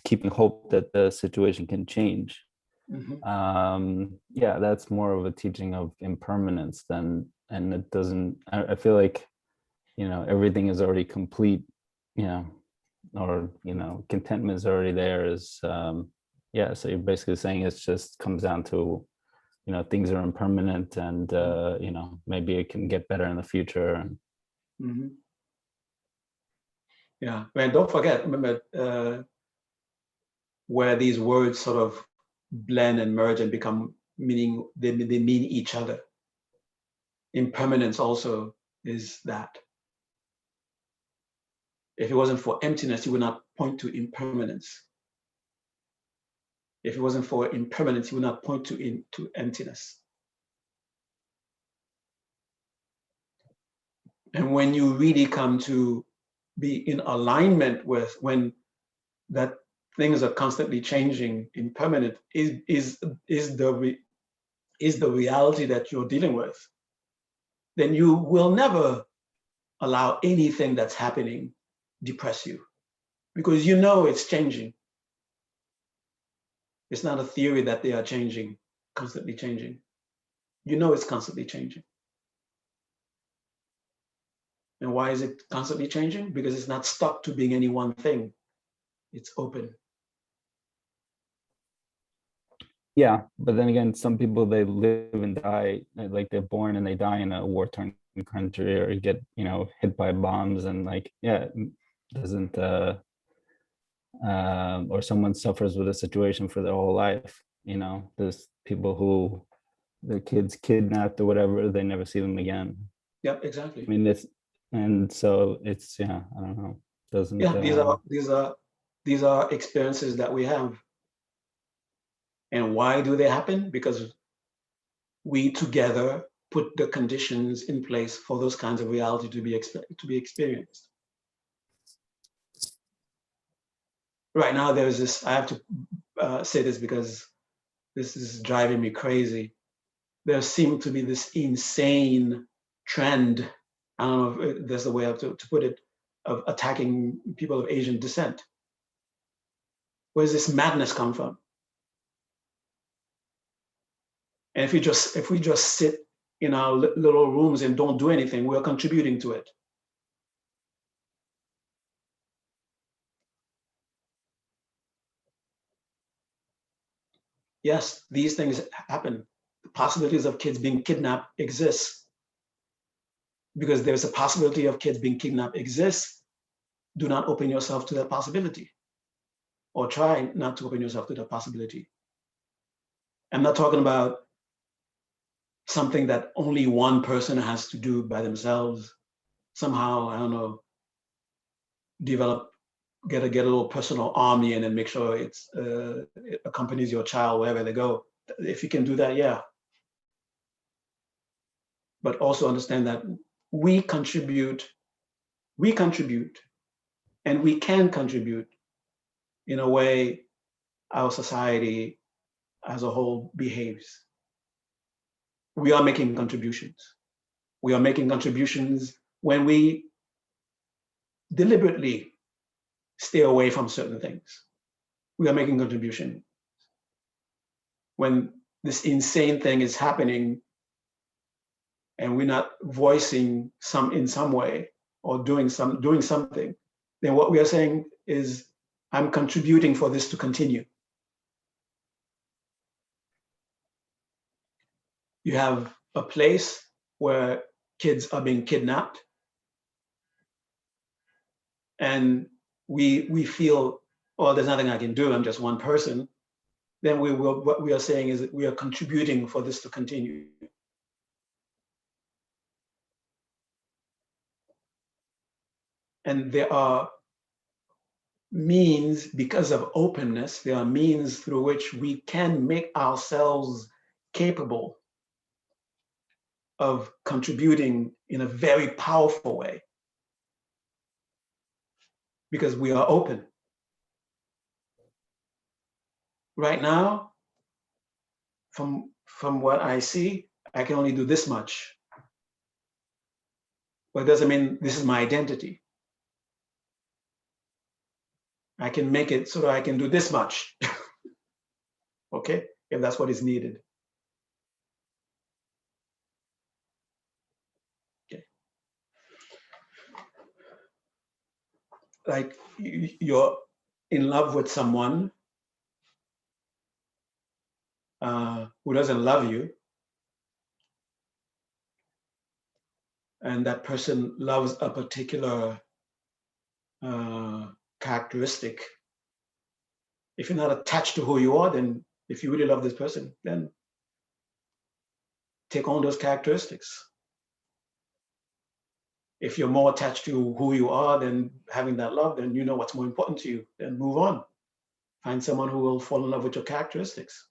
keeping hope that the situation can change. Mm-hmm. Yeah, that's more of a teaching of impermanence and it doesn't, I feel like, everything is already complete, or, contentment is already there is, yeah, so you're basically saying it just comes down to, things are impermanent and, maybe it can get better in the future. Mm-hmm. Yeah, and don't forget, remember where these words sort of blend and merge and become meaning, they mean each other. Impermanence also is that. If it wasn't for emptiness, you would not point to impermanence. If it wasn't for impermanence, you would not point to emptiness. And when you really come to be in alignment with, when that things are constantly changing, impermanent is the is the reality that you're dealing with, then you will never allow anything that's happening depress you, because you know it's changing. It's not a theory that they are changing, constantly changing. You know it's constantly changing. And why is it constantly changing? Because it's not stuck to being any one thing. It's open. Yeah, but then again, some people, they live and die, like they're born and they die in a war-torn country, or get, hit by bombs, and like, yeah, doesn't or someone suffers with a situation for their whole life. There's people who their kids kidnapped or whatever, they never see them again. Yeah, exactly. I mean, and so it's, I don't know, doesn't. Yeah, these are experiences that we have. And why do they happen? Because we together put the conditions in place for those kinds of reality to be experienced. Right now, there's this, I have to say this because this is driving me crazy. There seems to be this insane trend, I don't know if there's a way to put it, of attacking people of Asian descent. Where does this madness come from? And if we just sit in our little rooms and don't do anything, we are contributing to it. Yes, these things happen. The possibilities of kids being kidnapped exist. Because there's a possibility of kids being kidnapped exists, do not open yourself to that possibility. Or try not to open yourself to that possibility. I'm not talking about something that only one person has to do by themselves. Somehow, I don't know, get a little personal army and then make sure it accompanies your child wherever they go. If you can do that, yeah. But also understand that we contribute, and we can contribute in a way our society as a whole behaves. We are making contributions. We are making contributions when we deliberately stay away from certain things. We are making contribution. When this insane thing is happening and we're not voicing in some way or doing something, then what we are saying is, I'm contributing for this to continue. You have a place where kids are being kidnapped, and we feel, oh, there's nothing I can do, I'm just one person. Then what we are saying is that we are contributing for this to continue. And there are means, because of openness, there are means through which we can make ourselves capable of contributing in a very powerful way, because we are open. Right now, from what I see, I can only do this much. But it doesn't mean this is my identity. I can make it so that I can do this much. Okay, if that's what is needed. Okay. Like you're in love with someone who doesn't love you, and that person loves a particular characteristic. If you're not attached to who you are, then if you really love this person, then take on those characteristics. If you're more attached to who you are than having that love, then you know what's more important to you. Then move on. Find someone who will fall in love with your characteristics.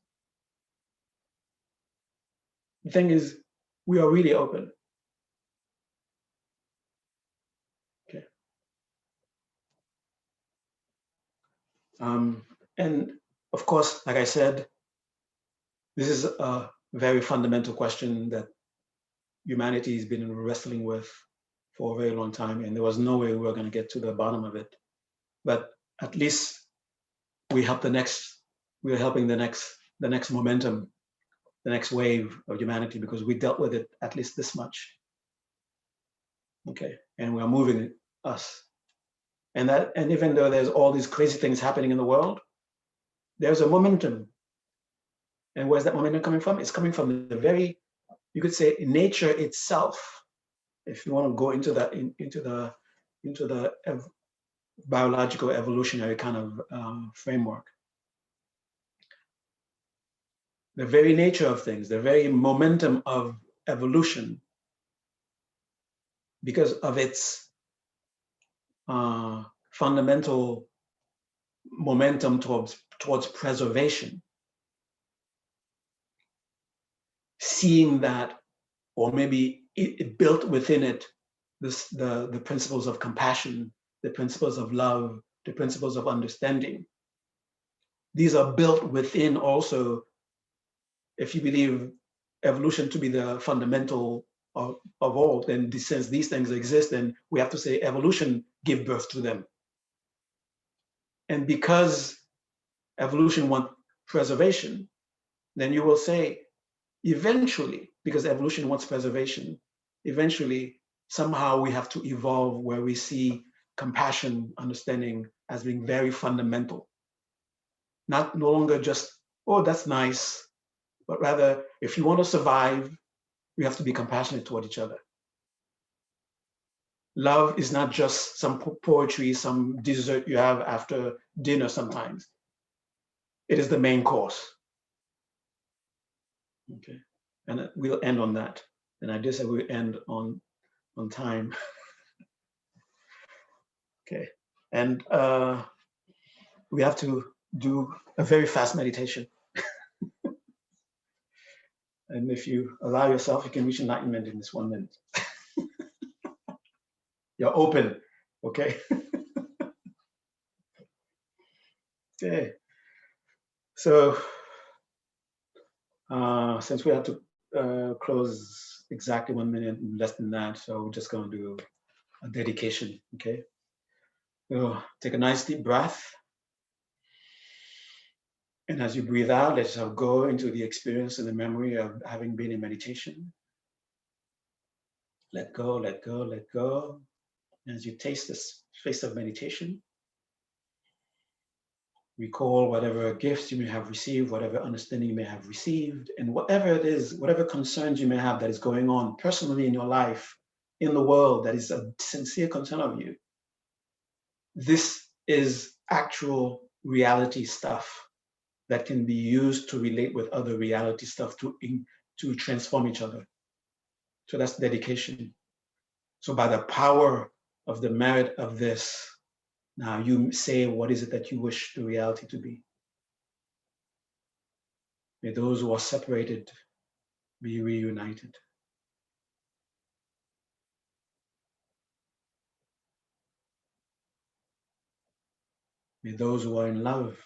The thing is, we are really open. Okay. And of course, like I said, this is a very fundamental question that humanity has been wrestling with for a very long time, and there was no way we were going to get to the bottom of it. But at least we're helping the next momentum, the next wave of humanity, because we dealt with it at least this much. Okay, and we are moving us. And even though there's all these crazy things happening in the world, there's a momentum. And where's that momentum coming from? It's coming from the very, you could say, nature itself. If you want to go into the biological evolutionary kind of framework, the very nature of things, the very momentum of evolution, because of its fundamental momentum towards preservation, seeing that, or maybe it built within it the principles of compassion, the principles of love, the principles of understanding. These are built within also, if you believe evolution to be the fundamental of all, then since these things exist, then we have to say evolution gave birth to them. And because evolution wants preservation, then you will say eventually, because evolution wants preservation, eventually somehow we have to evolve where we see compassion, understanding as being very fundamental. No longer just, oh, that's nice, but rather, if you want to survive, we have to be compassionate toward each other. Love is not just some poetry, some dessert you have after dinner sometimes. It is the main course. Okay, and we'll end on that. And I did say we'll end on time. Okay, and we have to do a very fast meditation. And if you allow yourself, you can reach enlightenment in this 1 minute. You're open, okay? Okay. So, since we have to close exactly 1 minute, less than that, so we're just going to do a dedication, okay? So take a nice deep breath. And as you breathe out, let yourself go into the experience and the memory of having been in meditation. Let go, let go, let go. As you taste this space of meditation, recall whatever gifts you may have received, whatever understanding you may have received, and whatever it is, whatever concerns you may have that is going on personally in your life, in the world, that is a sincere concern of you. This is actual reality stuff that can be used to relate with other reality stuff to transform each other. So that's dedication. So by the power of the merit of this, now you say, what is it that you wish the reality to be? May those who are separated be reunited. May those who are in love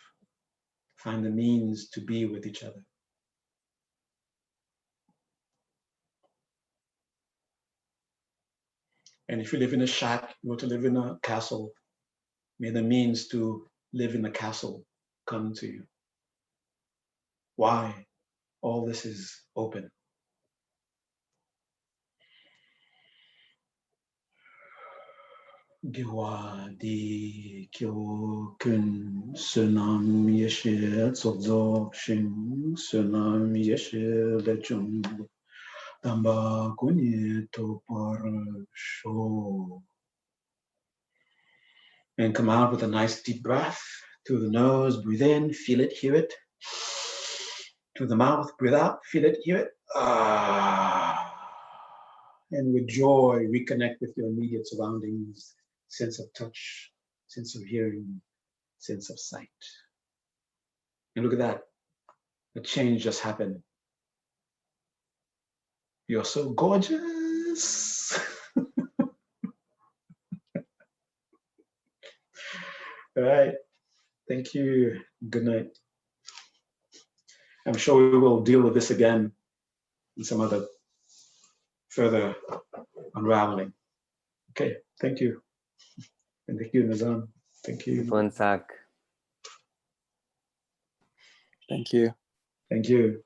find the means to be with each other. And if you live in a shack, you want to live in a castle, may the means to live in the castle come to you. Why? All this is open. Giwa di kyo kun sunam yeshe tsozo shin sunam yeshe lechung tamba kunye to par sho. And come out with a nice deep breath through the nose. Breathe in, feel it, hear it. Through the mouth, breathe out, feel it, hear it. And with joy, reconnect with your immediate surroundings. Sense of touch, sense of hearing, sense of sight. And look at that. A change just happened. You're so gorgeous. All right. Thank you. Good night. I'm sure we will deal with this again and some other further unraveling. Okay, thank you. And thank you, Nazan. Thank you. Phuntsok. Thank you. Thank you.